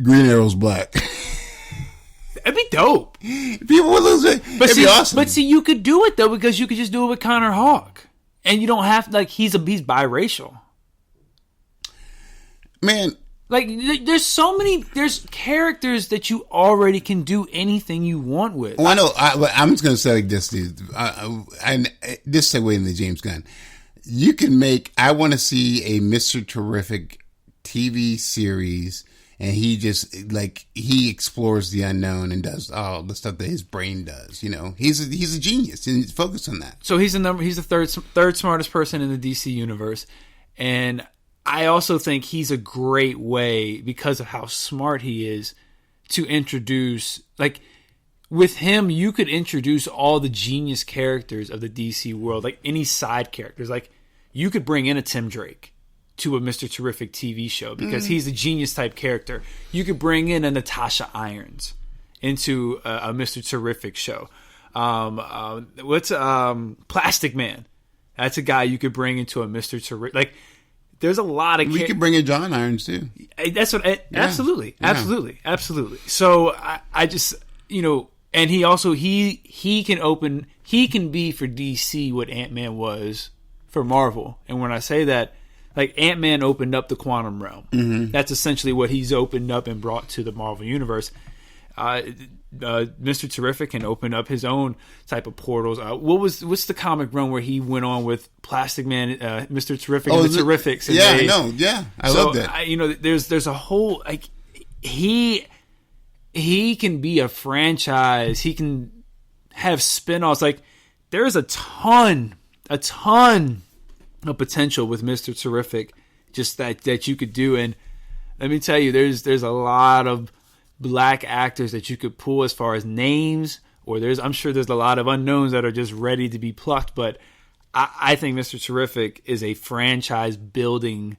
Green Arrow's black. That'd be dope. People would lose it. It'd be awesome. But see, you could do it though because you could just do it with Connor Hawke, and you don't have he's biracial. Man, there's characters that you already can do anything you want with. Well, I know. I'm just gonna say like this, dude. And this segue into James Gunn. You can make. I want to see a Mr. Terrific TV series. And he just he explores the unknown and does all the stuff that his brain does. He's a genius and he's focused on that. So he's the third smartest person in the DC universe, and I also think he's a great way because of how smart he is to introduce. With him, you could introduce all the genius characters of the DC world, like any side characters. You could bring in a Tim Drake to a Mr. Terrific TV show because he's a genius type character. You could bring in a Natasha Irons into a Mr. Terrific show. Plastic Man? That's a guy you could bring into a Mr. Terrific. There's a lot of. We could bring in John Irons too. That's what. Absolutely. So I just and he also he can be for DC what Ant-Man was for Marvel. And when I say that. Ant-Man opened up the quantum realm. Mm-hmm. That's essentially what he's opened up and brought to the Marvel Universe. Mr. Terrific can open up his own type of portals. What's the comic run where he went on with Plastic Man, Mr. Terrific, and the Terrifics? Yeah, I know. Yeah, I love that. There's a whole he can be a franchise. He can have spin-offs. There's a ton of potential with Mr. Terrific, just that you could do. And let me tell you, there's a lot of black actors that you could pull as far as names, or I'm sure there's a lot of unknowns that are just ready to be plucked. But I think Mr. Terrific is a franchise building,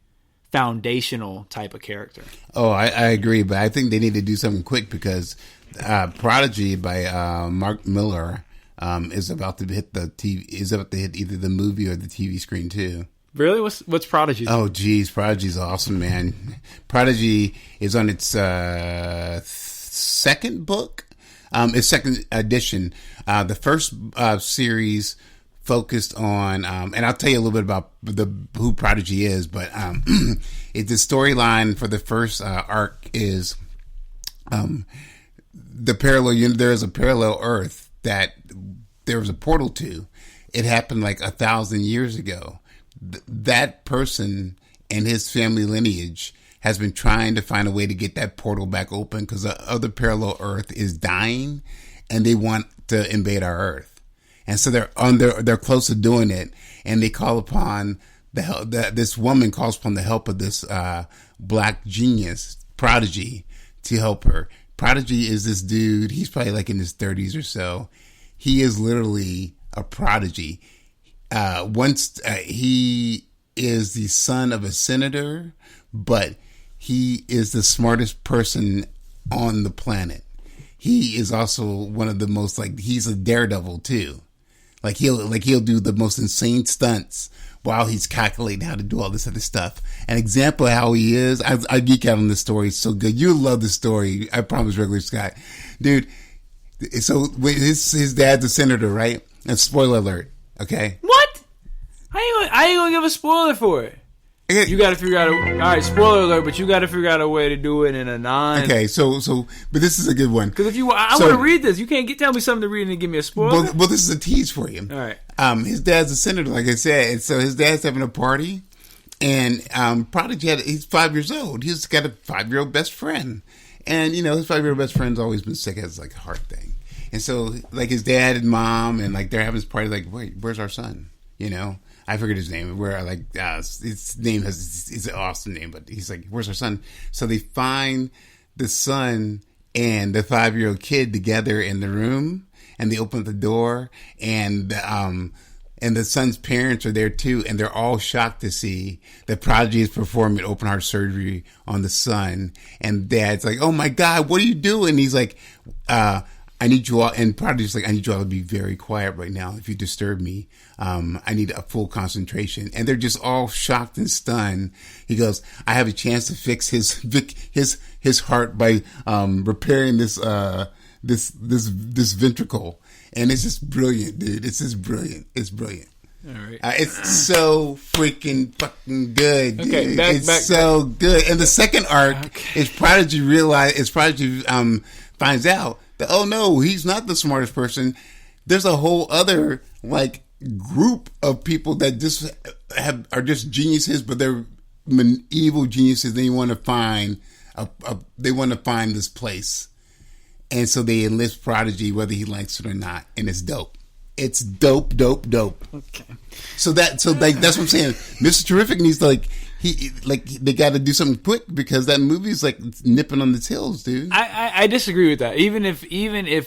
foundational type of character. Oh, I agree, but I think they need to do something quick because Prodigy by Mark Miller. Is about to hit the TV. Is about to hit either the movie or the TV screen too. Really? What's Prodigy? Oh, geez, Prodigy's awesome, man. Prodigy is on its second book, its second edition. The first series focused on, and I'll tell you a little bit about who Prodigy is, but the storyline for the first arc is the parallel. There is a parallel Earth that there was a portal to. It happened 1,000 years ago. That person and his family lineage has been trying to find a way to get that portal back open because the other parallel Earth is dying and they want to invade our Earth. and so they're close to doing it, and they call upon this woman calls upon the help of this black genius Prodigy to help her. Prodigy is this dude. He's probably like in his 30s or so. He is literally a prodigy. He is the son of a senator, but he is the smartest person on the planet. He is also one of the most he's a daredevil too. He'll do the most insane stunts while he's calculating how to do all this other stuff. An example of how he is, I geek out on this story. It's so good. You'll love this story. I promise, Regular Scott. Dude, so his dad's a senator, right? And spoiler alert, okay? What? I ain't gonna give a spoiler for it. You got to figure out all right, spoiler alert, but you got to figure out a way to do it in a non. Okay, so, but this is a good one. Because I want to read this. You can't tell me something to read and give me a spoiler. Well, this is a tease for you. All right. His dad's a senator, like I said, and so his dad's having a party, and Prodigy he's 5 years old. He's got a 5-year-old best friend, and his 5-year-old best friend's always been sick, has a heart thing, and so his dad and mom and they're having this party. Wait, where's our son? I forget his name. His name is an awesome name, but he's like, where's our son? So they find the son and the 5-year-old kid together in the room, and they open up the door, and the son's parents are there too, and they're all shocked to see that Prodigy is performing open heart surgery on the son, and Dad's like, oh my God, what are you doing? He's like, I need you all, and Prodigy's like, I need you all to be very quiet right now. If you disturb me, I need a full concentration. And they're just all shocked and stunned. He goes, I have a chance to fix his heart by repairing this ventricle. And it's just brilliant, dude. It's just brilliant. It's brilliant. All right. It's so freaking fucking good, dude. Okay, It's so good. And the second arc is Prodigy finds out that, oh no, he's not the smartest person. There's a whole other group of people that just are just geniuses, but they're evil geniuses. They want to find this place, and so they enlist Prodigy whether he likes it or not, and it's dope. It's dope. Okay. So that's what I'm saying. Mr. Terrific needs they got to do something quick because that movie's nipping on the tails, dude. I disagree with that. Even if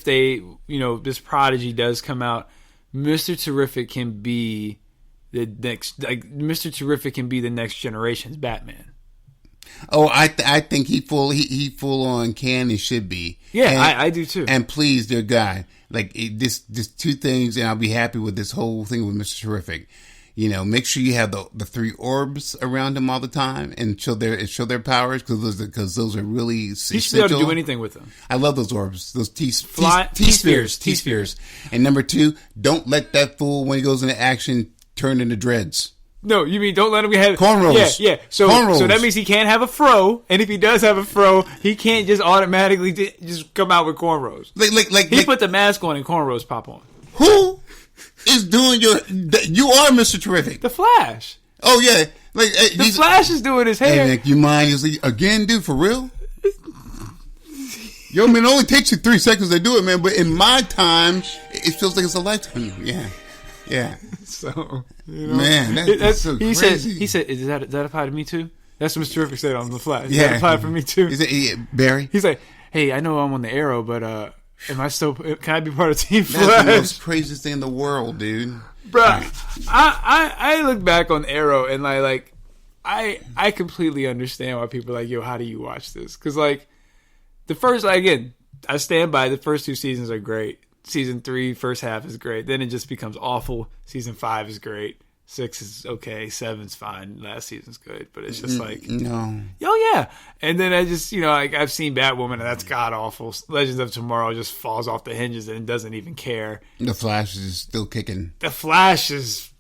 they this Prodigy does come out, Mr. Terrific can be the next generation's Batman. Oh, I think he full on can and should be. Yeah, I do too. And please, dear guy, just two things, and I'll be happy with this whole thing with Mr. Terrific. Make sure you have the 3 orbs around him all the time and show their powers because those are really essential. He should be able to do anything with them. I love those orbs, those T-spheres. And number 2, don't let that fool when he goes into action turn into dreads. No, you mean don't let him have cornrows? Yeah. So that means he can't have a fro, and if he does have a fro, he can't just automatically just come out with cornrows. He put the mask on and cornrows pop on. Who is doing you are Mr. Terrific? The Flash. Oh yeah, the Flash is doing his hair. Hey, you mind? He's like, again, dude, for real? Yo, man, it only takes you 3 seconds to do it, man. But in my time, it feels like it's a lifetime. Yeah. So, man, that's so crazy. He said, does that apply to me too? That's what Mr. Terrific said on the Flash. Does that apply for me too? Barry? He's like, hey, I know I'm on the Arrow, but can I be part of Team Flash? That's the most craziest thing in the world, dude. Bruh, I look back on Arrow and I completely understand why people are like, yo, how do you watch this? Because the first, again, I stand by the first 2 seasons are great. Season 3, first half is great. Then it just becomes awful. Season 5 is great. 6 is okay. 7's fine. Last season's good. But it's just no. Oh, yeah. And then I just, I've seen Batwoman, and that's god awful. Legends of Tomorrow just falls off the hinges and doesn't even care. The Flash is still kicking. The Flash is,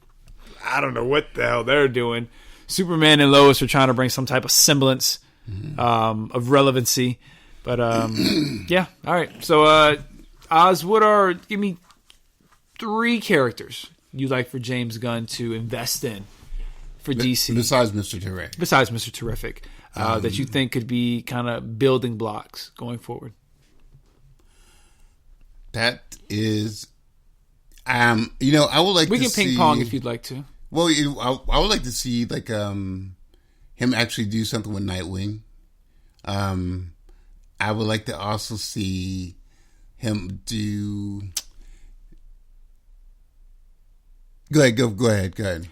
I don't know what the hell they're doing. Superman and Lois are trying to bring some type of semblance of relevancy. But, yeah. All right. So, Oz, give me 3 characters you'd like for James Gunn to invest in for DC. Besides Mr. Terrific. That you think could be kind of building blocks going forward. That is, I would like we to can see... ping pong if you'd like to. Well, I would like to see like him actually do something with Nightwing. I would like to also see him do. Go ahead.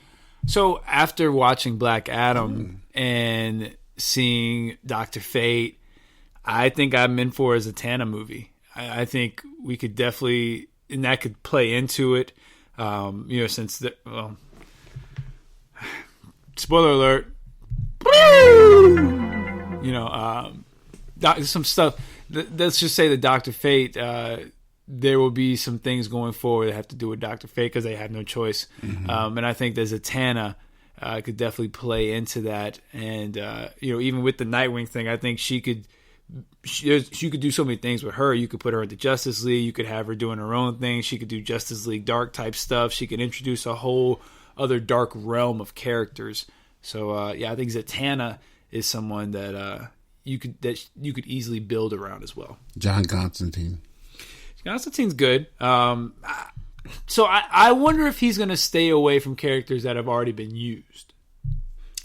So after watching Black Adam and seeing Dr. Fate, I think I'm in for a Zatanna movie. I think we could definitely, and that could play into it. Since spoiler alert. Some stuff. Let's just say that Dr. Fate, there will be some things going forward that have to do with Dr. Fate because they have no choice. And I think that Zatanna could definitely play into that. And, even with the Nightwing thing, I think she could do so many things with her. You could put her into Justice League. You could have her doing her own thing. She could do Justice League Dark type stuff. She could introduce a whole other dark realm of characters. So, I think Zatanna is someone that you could easily build around as well. John Constantine. Constantine's good. So I wonder if he's going to stay away from characters that have already been used.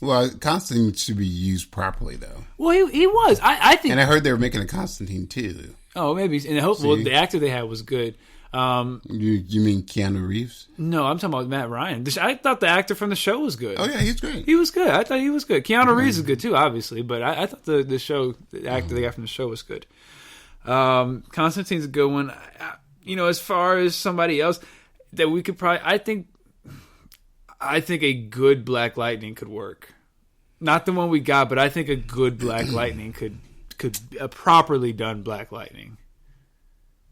Well, Constantine should be used properly, though. Well, he was. I think. And I heard they were making a Constantine too. Oh, maybe. And well, the actor they had was good. You mean Keanu Reeves? No, I'm talking about Matt Ryan. I thought the actor from the show was good. Oh yeah, he's great. He was good. I thought he was good. Keanu Reeves is good too, obviously. But I thought the actor they got from the show was good. Constantine's a good one. As far as somebody else that we could probably, I think a good Black Lightning could work. Not the one we got, but I think a good Black Lightning could a properly done Black Lightning.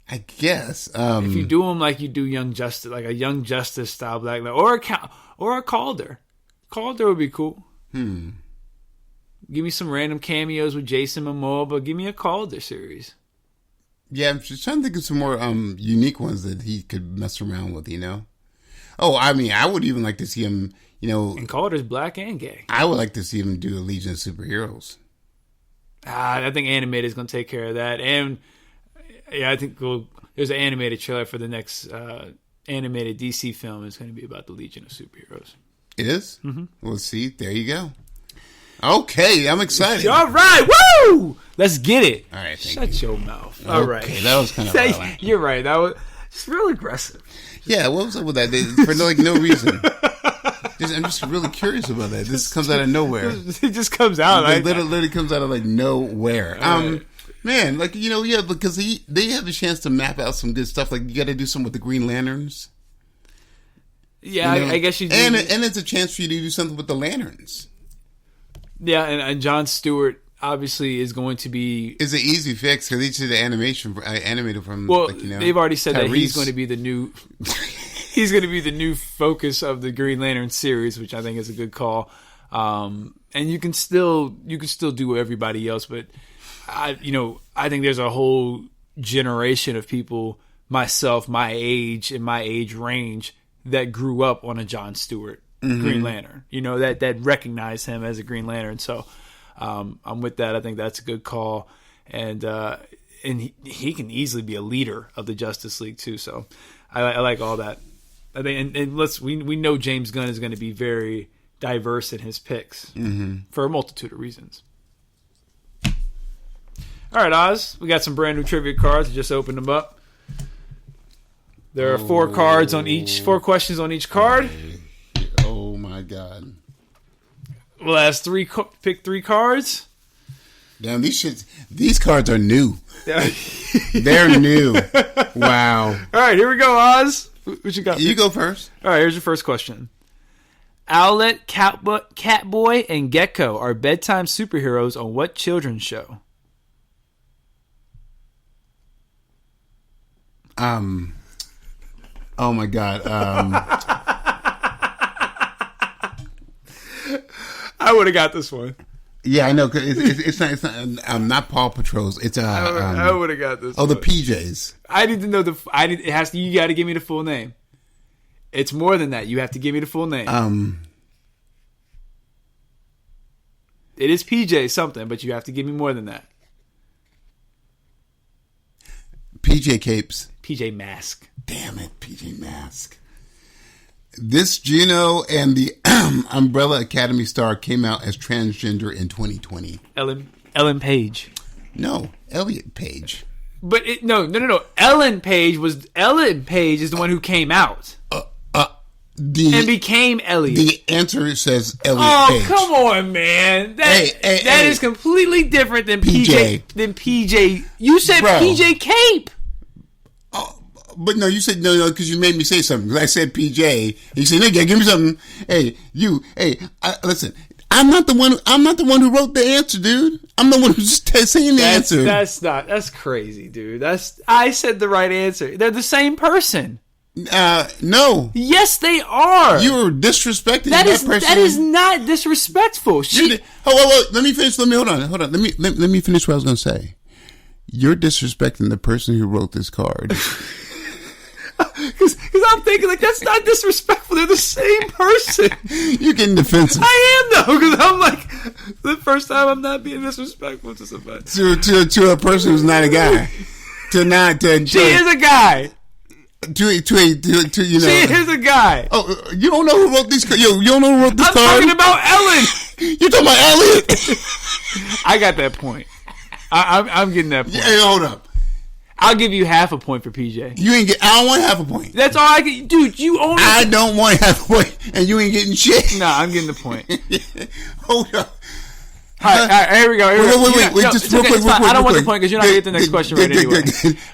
I guess if you do him like you do Young Justice, like a Young Justice style Black Lightning, or a Calder. Calder would be cool. Give me some random cameos with Jason Momoa, but give me a Calder series. Yeah, I'm just trying to think of some more unique ones that he could mess around with, Oh, I mean, I would even like to see him, And Calder's black and gay. I would like to see him do a Legion of Superheroes. I think animated is going to take care of that. And, yeah, I think there's an animated trailer for the next animated DC film. It's going to be about the Legion of Superheroes. It is? Mm-hmm. Well, see, there you go. Okay, I'm excited. All right, woo! Let's get it. All right, Shut your mouth. All right. Okay, that was kind of violent. You're right. That was just real aggressive. Yeah, what was up with that? For no reason. I'm just really curious about that. This comes out of nowhere. It just comes out. It literally comes out of like nowhere. Man, because they have a chance to map out some good stuff. Like you got to do some with the Green Lanterns. Yeah, I guess you do. And it's a chance for you to do something with the Lanterns. Yeah, and Jon Stewart obviously is going to be. It's an easy fix because each of the animated from. Well, they've already said Tyrese. That he's going to be the new. He's going to be the new focus of the Green Lantern series, which I think is a good call. And you can still do everybody else, but I think there's a whole generation of people, myself, my age, and my age range, that grew up on a Jon Stewart Green Lantern. That recognize him as a Green Lantern. So I'm with that. I think that's a good call, and he can easily be a leader of the Justice League too. So I like all that. I think, and we know James Gunn is going to be very diverse in his picks for a multitude of reasons. All right, Oz, we got some brand new trivia cards. Just opened them up. There are 4 questions on each card. Oh my God! We'll ask pick 3 cards. Damn, these cards are new. They're new. Wow. All right, here we go, Oz. What you got? You go first. All right, here's your first question. Owlet, Catboy, and Gecko are bedtime superheroes on what children's show? Oh my God. I would have got this one. Yeah, I know. It's not Paw Patrol's. It's I would have got this. Oh, the PJs. I need to know it has to. You got to give me the full name. It's more than that. You have to give me the full name. It is PJ something, but you have to give me more than that. PJ Capes. PJ Mask. Damn it, PJ Masks. This Juno and the Umbrella Academy star came out as transgender in 2020. Ellen Page. No, Elliot Page. But no. Ellen Page is the one who came out and became Elliot. The answer says Elliot Page. Oh, come on, man! That is completely different than PJ. Than PJ. You said PJ Cape. But no, you said no, because you made me say something. Because I said PJ. You said, "Nigga, give me something." Listen. I'm not the one who wrote the answer, dude. I'm the one who's just saying the answer. That's crazy, dude. I said the right answer. They're the same person. No. Yes, they are. You're disrespecting that person. That is not disrespectful. Wait. Let me finish. Hold on. Let me finish what I was going to say. You're disrespecting the person who wrote this card. Because I'm thinking, like, that's not disrespectful. They're the same person. You're getting defensive. I am, though, because I'm like, the first time I'm not being disrespectful to somebody. To a person who's not a guy. She is a guy. She is a guy. Oh, you don't know who wrote these cards? You don't know who wrote this card? I'm talking about Ellen. You're talking about Elliot. I got that point. I'm getting that point. Hey, hold up. I'll give you half a point for PJ. I don't want half a point. That's all I can. Dude, you only. I don't want half a point, and you ain't getting shit. Nah, I'm getting the point. Hold up. All right, here we go. Wait, just real quick. I don't want the point because you're not going to get the next question right anyway.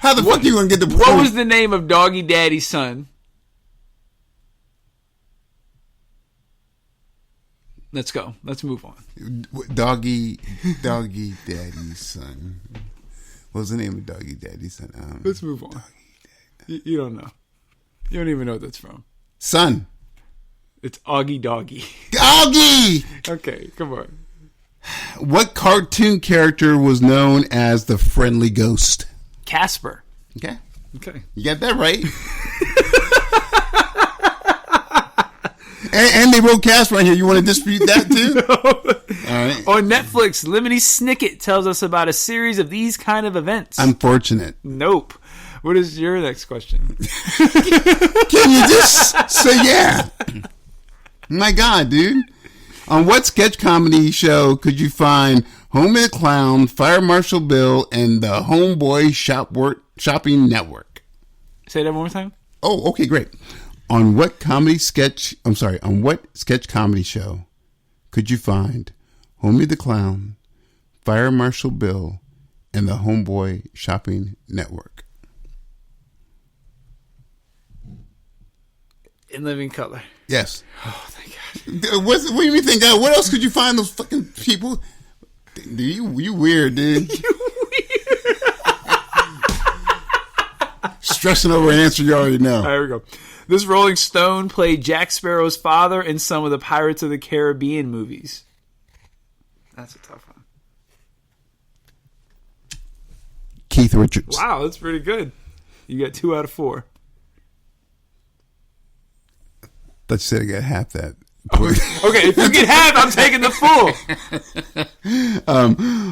How the fuck are you going to get the point? What was the name of Doggy Daddy's son? Let's go. Let's move on. Doggy Daddy's son. What was the name of Doggy Daddy's son? Let's move on. You don't know. You don't even know what that's from. Son. It's Augie Doggy. Augie! Okay, come on. What cartoon character was known as the Friendly Ghost? Casper. Okay. You got that right. and they wrote Casper right here. You want to dispute that too? No. All right. On Netflix, Lemony Snicket tells us about a series of these kind of events. Unfortunate. Nope. What is your next question? Can you just say yeah? My God, dude. On what sketch comedy show could you find Homie the Clown, Fire Marshal Bill, and the Homeboy Shopping Network? Say that one more time. Oh, okay, great. On what sketch comedy show could you find Homie the Clown, Fire Marshal Bill, and the Homeboy Shopping Network? In living color. Yes. Oh, thank God. What do you think? What else could you find those fucking people? Dude, you weird, dude. You weird. Stressing over an answer you already know. All right, here we go. This Rolling Stone played Jack Sparrow's father in some of the Pirates of the Caribbean movies. That's a tough one. Keith Richards. Wow, that's pretty good. You got 2 out of 4. Let's say I got half that. Okay, if you get half, I'm taking the full.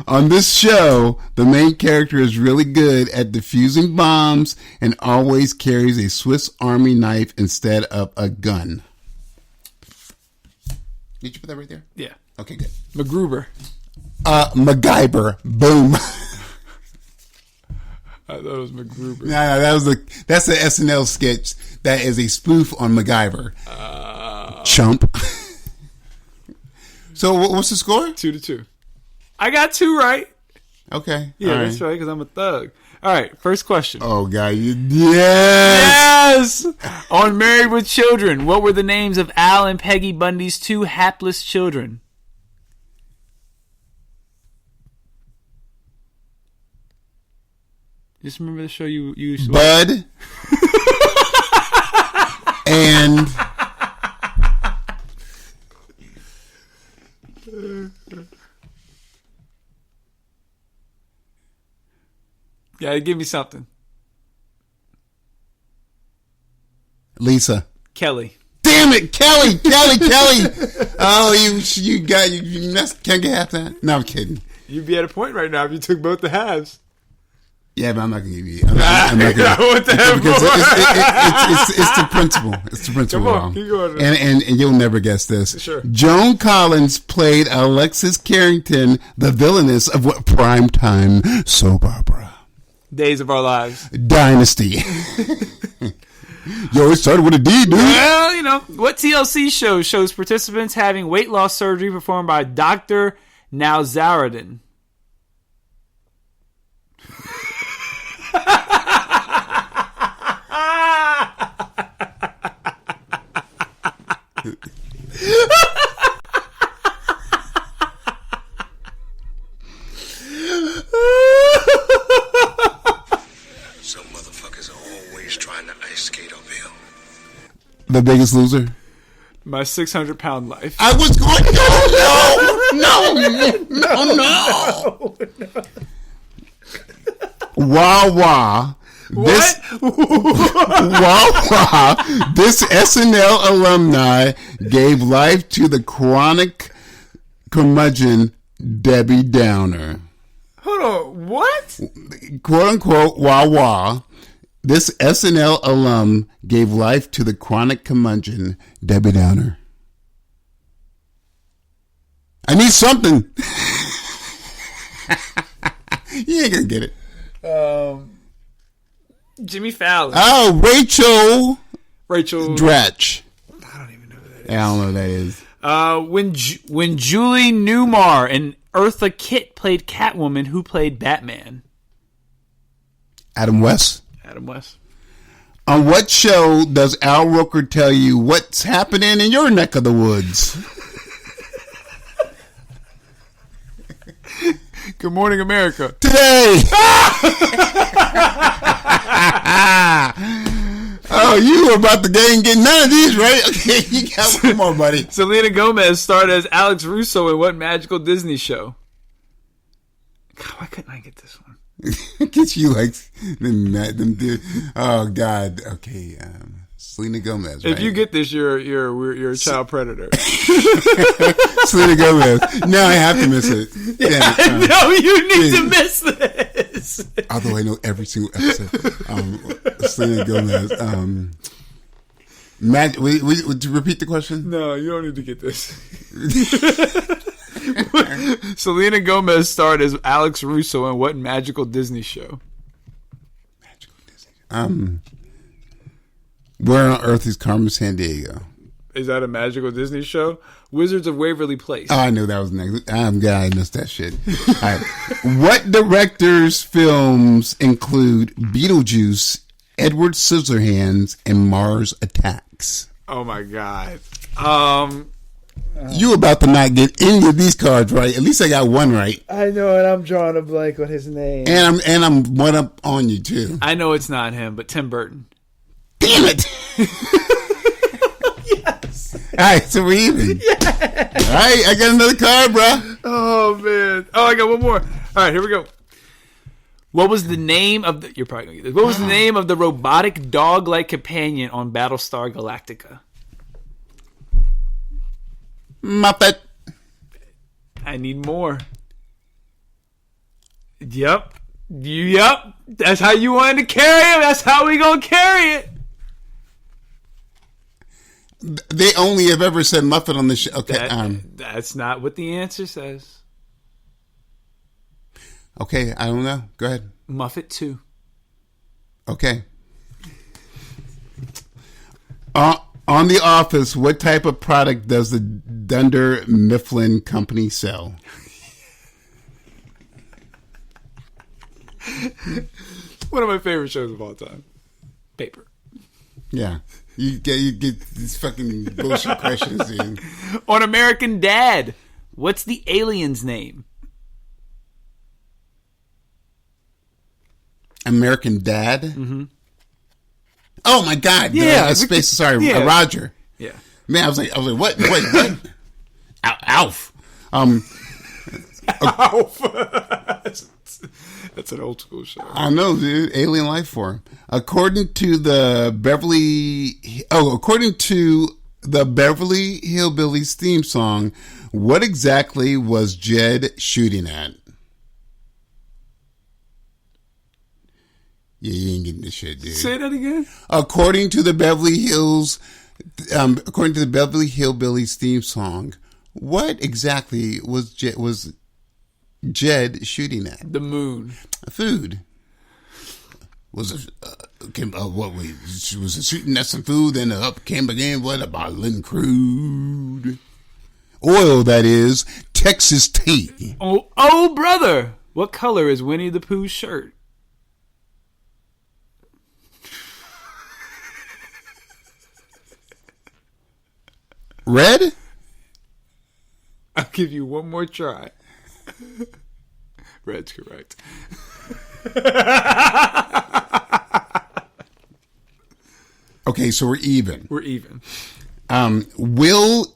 On this show, the main character is really good at defusing bombs and always carries a Swiss Army knife instead of a gun. Did you put that right there? Yeah. Okay, good. MacGruber. MacGyver. Boom. I thought it was MacGruber. No, that's the SNL sketch that is a spoof on MacGyver. Chump. So what's the score? 2-2. I got 2 right. Okay. Yeah, that's right, because I'm a thug. All right, first question. Oh, God. Yes! On Married with Children, what were the names of Al and Peggy Bundy's 2 hapless children? Just remember the show you used to watch. Bud. And... Yeah, give me something. Lisa. Kelly. Damn it, Kelly. Oh, you can't get half that. No, I'm kidding. You'd be at a point right now if you took both the halves. Yeah, but I'm not gonna give you. I'm not gonna. What the hell? Because it's the principle. It's the principle. Come on, keep going. And you'll never guess this. Sure. Joan Collins played Alexis Carrington, the villainess of what primetime soap opera? Days of Our Lives. Dynasty. Yo, it started with a D, dude. Well, you know, what TLC show shows participants having weight loss surgery performed by Dr. Nowzaradan? Some motherfuckers are always trying to ice skate uphill. The Biggest Loser. My 600-pound life. I was going. No. Wawa. What? Wawa. This SNL alumni gave life to the chronic curmudgeon Debbie Downer. Hold on. What? Quote unquote, Wawa. This SNL alum gave life to the chronic curmudgeon Debbie Downer. I need something. You ain't gonna get it. Jimmy Fallon. Oh, Rachel Dratch. I don't even know who that is. I don't know who that is. When Julie Newmar and Eartha Kitt played Catwoman, who played Batman? Adam West. Adam West. On what show does Al Roker tell you what's happening in your neck of the woods? Good Morning America. Today. Oh, you were about to get none of these, right? Okay, you got one more, buddy. Selena Gomez starred as Alex Russo in what magical Disney show? God, why couldn't I get this one? Get you like them dude. Oh God. Okay. Selena Gomez. Right? If you get this, you're a child predator. Selena Gomez. No, I have to miss it. Yeah, no, you need to miss this. Although I know every single episode. Selena Gomez. Would you repeat the question? No, you don't need to get this. Selena Gomez starred as Alex Russo in what magical Disney show? Magical Disney. Where on earth is Carmen Sandiego? Is that a magical Disney show? Wizards of Waverly Place. Oh, I knew that was next. I'm glad I missed that shit. All right. What director's films include Beetlejuice, Edward Scissorhands, and Mars Attacks? Oh my God. You about to not get any of these cards right. At least I got one right. I know, and I'm drawing a blank on his name. And I'm one up on you too. I know it's not him, but Tim Burton. Damn it! Yes. All right, so we're even. Yes. All right, I got another card, bro. Oh man! Oh, I got one more. All right, here we go. What was the name of the? You're probably gonna get this. What was the name of the robotic dog-like companion on Battlestar Galactica? Muppet. I need more. Yep. That's how you wanted to carry him. That's how we gonna carry it. They only have ever said Muppet on the show. Okay, that's not what the answer says. Okay, I don't know. Go ahead. Muppet 2. Okay. On The Office, what type of product does the Dunder Mifflin Company sell? One of my favorite shows of all time. Paper. Yeah. You get these fucking bullshit questions in. On American Dad, what's the alien's name? American Dad? Mm-hmm. Oh my God! Yeah, Roger. Yeah, man, I was like, what? Alf. Alf. That's an old school show. I know, dude. Alien life form. According to the Beverly Hillbillies theme song, what exactly was Jed shooting at? Yeah, you ain't getting this shit, dude. Say that again. According to the Beverly Hillbillies theme song, what exactly was Jed shooting at? The moon. Food. Was it? Was it shooting at some food? Then up came again. What about Lynn Crude? Oil, that is. Texas tea. Oh, brother. What color is Winnie the Pooh's shirt? Red? I'll give you one more try. Red's correct. Okay, so we're even. We're even. Will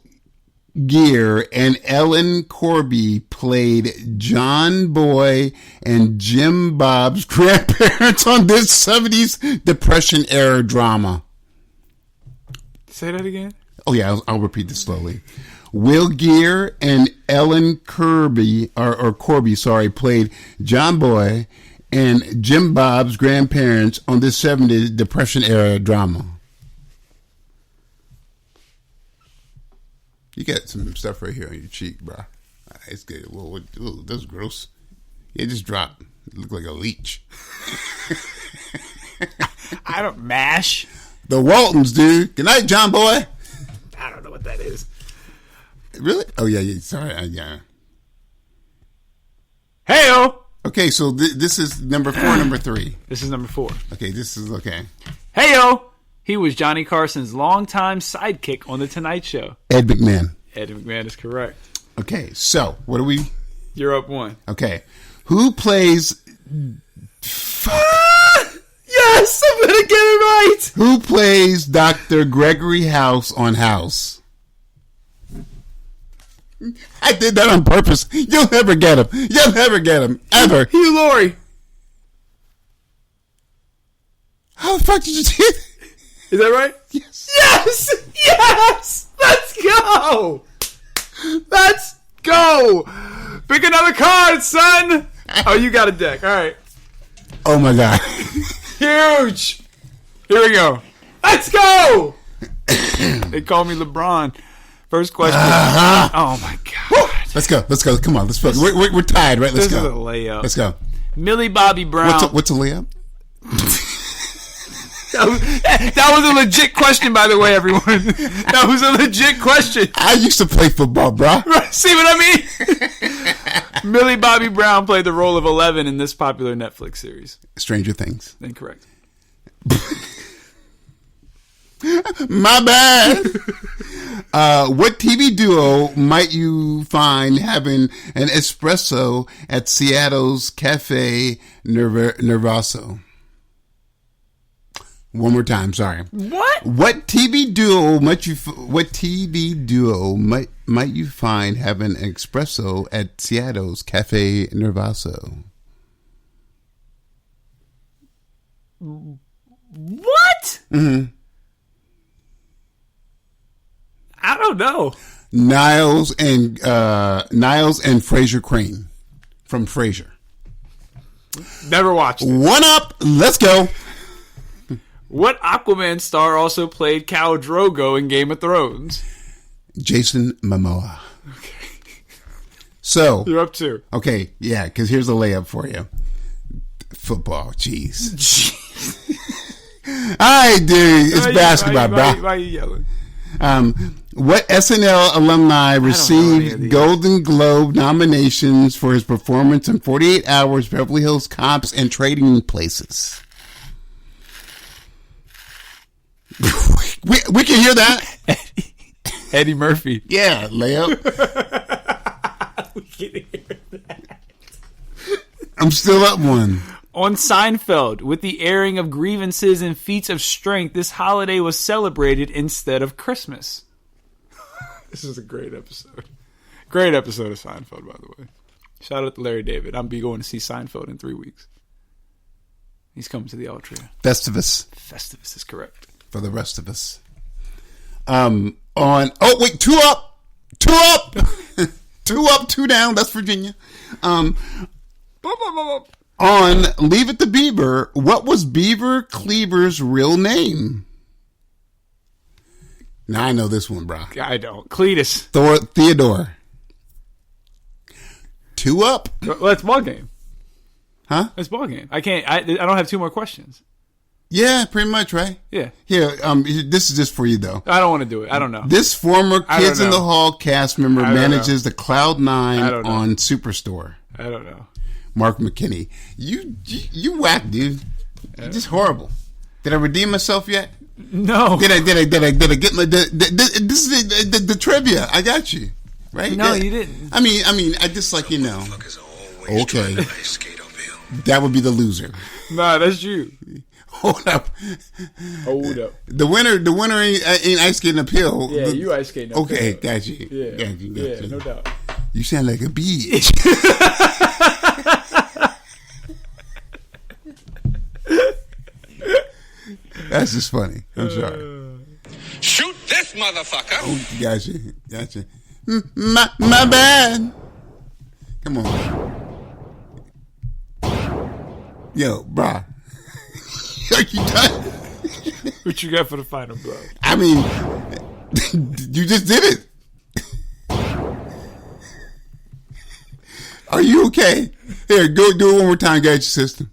Gear and Ellen Corby played John Boy and Jim Bob's grandparents on this 70s Depression era drama. Say that again? Oh, yeah, I'll repeat this slowly. Will Gear and Ellen Corby played John Boy and Jim Bob's grandparents on this 70s Depression era drama. You got some stuff right here on your cheek, bro. It's good. Whoa, that's gross. It just dropped. It looked like a leech. I don't mash. The Waltons, dude. Good night, John Boy. I don't know what that is. Really? Oh, yeah. Sorry. Yeah. Hey-o! Okay, so this is number 4, number 3. This is number 4. Okay, this is okay. Hey-o! He was Johnny Carson's longtime sidekick on The Tonight Show. Ed McMahon. Ed McMahon is correct. Okay, so what are we? You're up 1. Okay. Who plays... Yes! I'm going to get it right! Who plays Dr. Gregory House on House? I did that on purpose. You'll never get him. You'll never get him. Ever. Hugh Laurie. How the fuck did you do it? Is that right? Yes. Yes! Yes! Let's go! Let's go! Pick another card, son! Oh, you got a deck. All right. Oh, my God. Huge! Here we go. Let's go! They call me LeBron. First question. Oh, my God. Let's go. Let's go. Come on. Let's go. We're tied, right? Let's go. This is a layup. Let's go. Millie Bobby Brown. What's a layup? That was a legit question, by the way, everyone. That was a legit question. I used to play football, bro. See what I mean? Millie Bobby Brown played the role of 11 in this popular Netflix series. Stranger Things. Incorrect. My bad. What TV duo might you find having an espresso at Seattle's Cafe Nervaso? One more time, sorry. What TV duo might you find having an espresso at Seattle's Cafe Nervaso? What? Mm-hmm. I don't know. Niles and Frasier Crane from Frasier. Never watched it. One up. Let's go. What Aquaman star also played Khal Drogo in Game of Thrones? Jason Momoa. Okay. So you're up 2. Okay, yeah, because here's a layup for you. Football, jeez. All right, dude. It's basketball, bro. Why are you yelling? What SNL alumni received Golden Globe nominations for his performance in 48 Hours, Beverly Hills Cops, and Trading Places? we can hear that. Eddie Murphy. Yeah, layup. We can hear that. I'm still up 1. On Seinfeld, with the airing of grievances and feats of strength, this holiday was celebrated instead of Christmas. This is a great episode. Great episode of Seinfeld, by the way. Shout out to Larry David. I'll be going to see Seinfeld in 3 weeks. He's coming to the Altria. Festivus. Festivus is correct. For the rest of us. 2 up. 2 up. 2 up, 2 down. That's Virginia. On Leave It to Beaver, what was Beaver Cleaver's real name? Now I know this one, bro. I don't. Cletus. Theodore. 2 up. Well, that's ball game. Huh? That's ball game. I don't have 2 more questions. Yeah, pretty much, right? Yeah. Here, this is just for you, though. I don't want to do it. I don't know. This former Kids in the Hall cast member manages the Cloud9 on Superstore. I don't know. Mark McKinney. You whack, dude. You're just horrible. Did I redeem myself yet? No. Did I get my... This is the trivia. I got you. Right? No, you didn't. I mean, I just Okay. That would be the loser. Nah, that's you. Hold up. The winner ain't ice skating uphill. Yeah, you ice skating uphill. Okay, got you. Yeah, got you. No doubt. You sound like a bitch. That's just funny. I'm sorry. Shoot this motherfucker. Oh, gotcha. My bad. Come on. Yo, brah. Are you done? What you got for the final blow? I mean, you just did it. Are you okay? Here, go do it one more time. Get your system.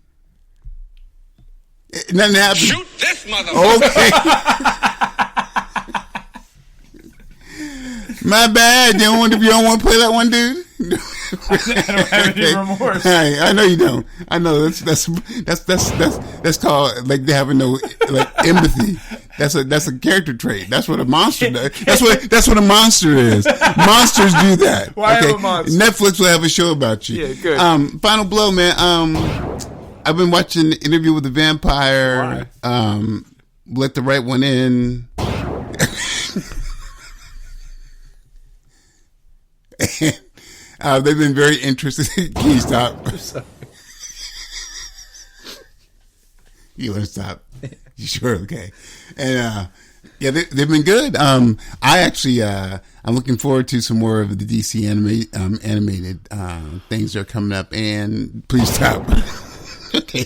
Nothing happened. Shoot this motherfucker. Okay. My bad. You don't want to play that one, dude? I don't have any remorse. I know you don't. I know that's called like they having no empathy. That's a character trait. That's what a monster does. That's what a monster is. Monsters do that. Why am a monster? Netflix will have a show about you. Yeah, good. Final blow, man. I've been watching Interview with the Vampire. Why? Let the Right One In. They've been very interested. Can you stop? I'm sorry. You want to stop? You sure? Okay. And yeah, they've been good. I'm looking forward to some more of the DC animated things that are coming up. And please stop. Okay.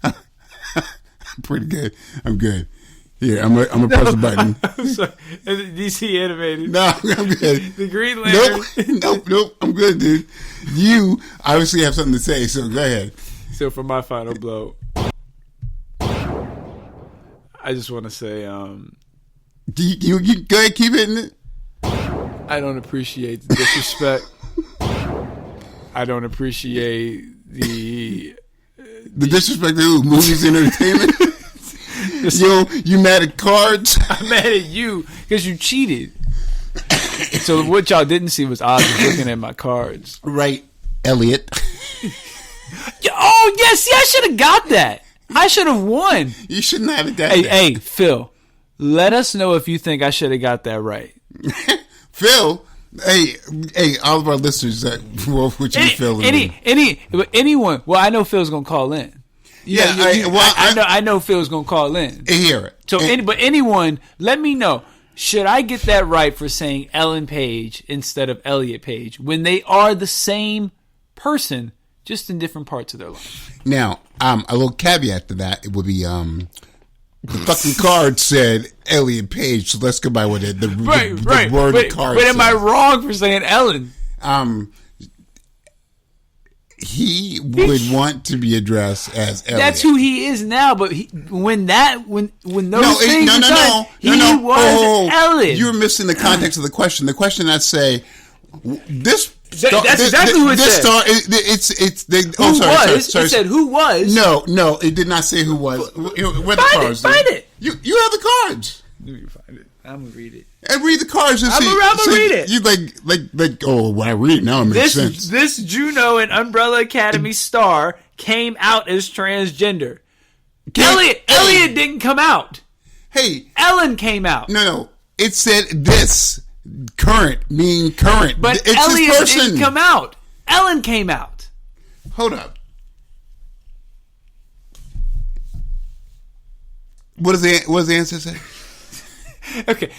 I'm pretty good. I'm good. Here, I'm gonna press the button. I'm sorry. DC animated. No, I'm good. The Green Lantern. Nope. I'm good, dude. You obviously have something to say, so go ahead. So for my final blow, I just want to say, you go ahead, keep hitting it. I don't appreciate the disrespect. I don't appreciate the disrespect to who? Movies and entertainment. You mad at cards? I'm mad at you because you cheated. So what y'all didn't see was I was looking at my cards. Right, Elliot. Oh, yes. I should have got that. I should have won. You should not have got that. Hey, Phil, let us know if you think I should have got that right. Phil, hey, all of our listeners that what you Phil? Anyone. Well, I know Phil's gonna call in. I know Phil's gonna call in. Hear it. So, but anyone, let me know. Should I get that right for saying Ellen Page instead of Elliot Page when they are the same person, just in different parts of their life? Now, a little caveat to that it would be the fucking card said Elliot Page, so let's go by what the word card. But am says. I wrong for saying Ellen? He would want to be addressed as Elliot. That's who he is now. But when those things were done, he was Ellen. You're missing the context of the question. The question I say this. That's exactly who it said. Sorry. It said who was. No, it did not say who was. Where the cards? Find it. You have the cards. You can find it. I'm gonna read it. And read the cards and see. I'm gonna read it. You like. Oh, when I read it now, it makes sense. This Juno and Umbrella Academy star came out as transgender. Elliot didn't come out. Hey, Ellen came out. No. It said this. Current, meaning current. But it's Elliot this person. didn't come out. Ellen came out. Hold up. What does the answer say? Okay.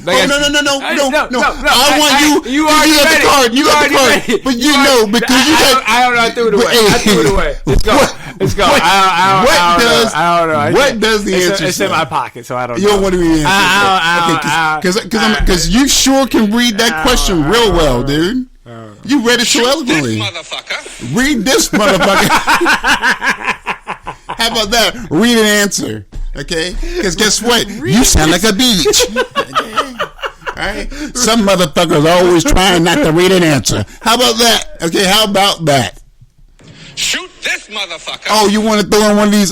Like no. I want you. You already got the card. You got the card. But you know because you got. I don't know. I threw it away. I threw it away. Let's go. Let's go. I don't know. What does the answer? It's in my pocket, so I don't know. You don't want to be answer. Because you sure can read that question real well, dude. You read it so eloquently. Read this motherfucker. How about that? Read an answer. Okay? Because guess what? You sound like a beach. Okay? All right? Some motherfuckers are always trying not to read an answer. How about that? Okay, how about that? Shoot this motherfucker. Oh, you want to throw in one of these,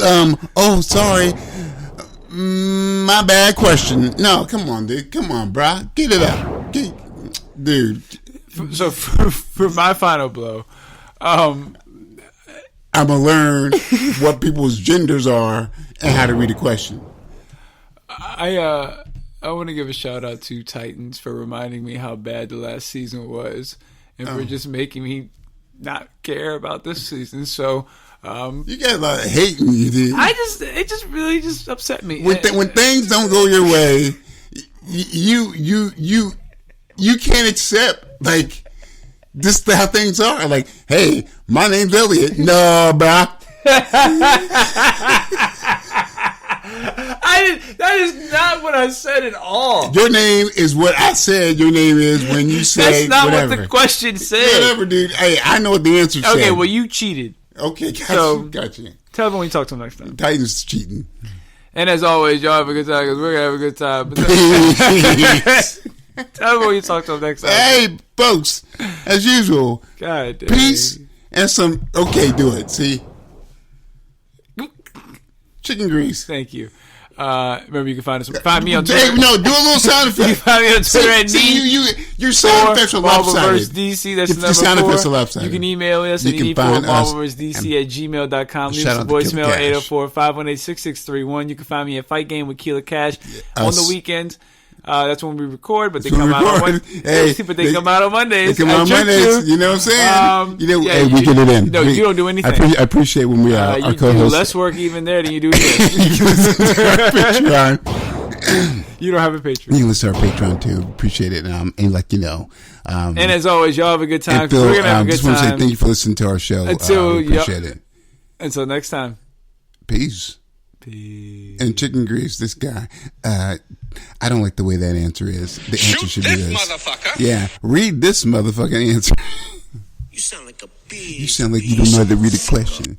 sorry. My bad question. No, come on, dude. Come on, brah. Get it up. Dude. So for my final blow, I'm gonna learn what people's genders are and how to read a question. I want to give a shout out to Titans for reminding me how bad the last season was, and for just making me not care about this season. So you got a lot of hate in you, dude. It just really upset me. When things don't go your way, you can't accept like this is how things are. Like, hey, my name's Elliot. No, bruh. That is not what I said at all. Your name is what I said your name is when you say that's not whatever. what the question said. Whatever, dude. Hey, I know what the answer said. Okay, well, you cheated. Okay, gotcha. So, gotcha. Tell them when you talk to them next time. Titans cheating. And as always, y'all have a good time because we're going to have a good time. Tell them when you talk to them next time. Hey, folks, as usual, God damn. Peace and some... Okay, do it. See? Chicken grease. Thank you. Remember, you can find me on Twitter. Hey, no, do a little sound effect. You can find me on Twitter at your sound effects are lopsided. DC, that's your sound effects are lopsided. You can email us at marvelvsdc@gmail.com. Leave us a voicemail 804-518-6631. You can find me at Fight Game with Killer Cash on the weekends. That's when we record, but they come out on Mondays. But they come out on Mondays. They come out on Mondays. You know what I'm saying? Hey, we get it in. No, you don't do anything. I appreciate when we are you co-hosts. do less work even there than you do here. You don't have a Patreon. You can listen to our Patreon too. Appreciate it. And like and as always, y'all have a good time. Phil, we're gonna have a good just time. want to say thank you for listening to our show. Appreciate it. Until next time. Peace. And chicken grease, this guy. I don't like the way that answer is. The answer should be this. Motherfucker. Yeah, read this motherfucking answer. You sound like a bitch. You sound like you don't know how to read a question.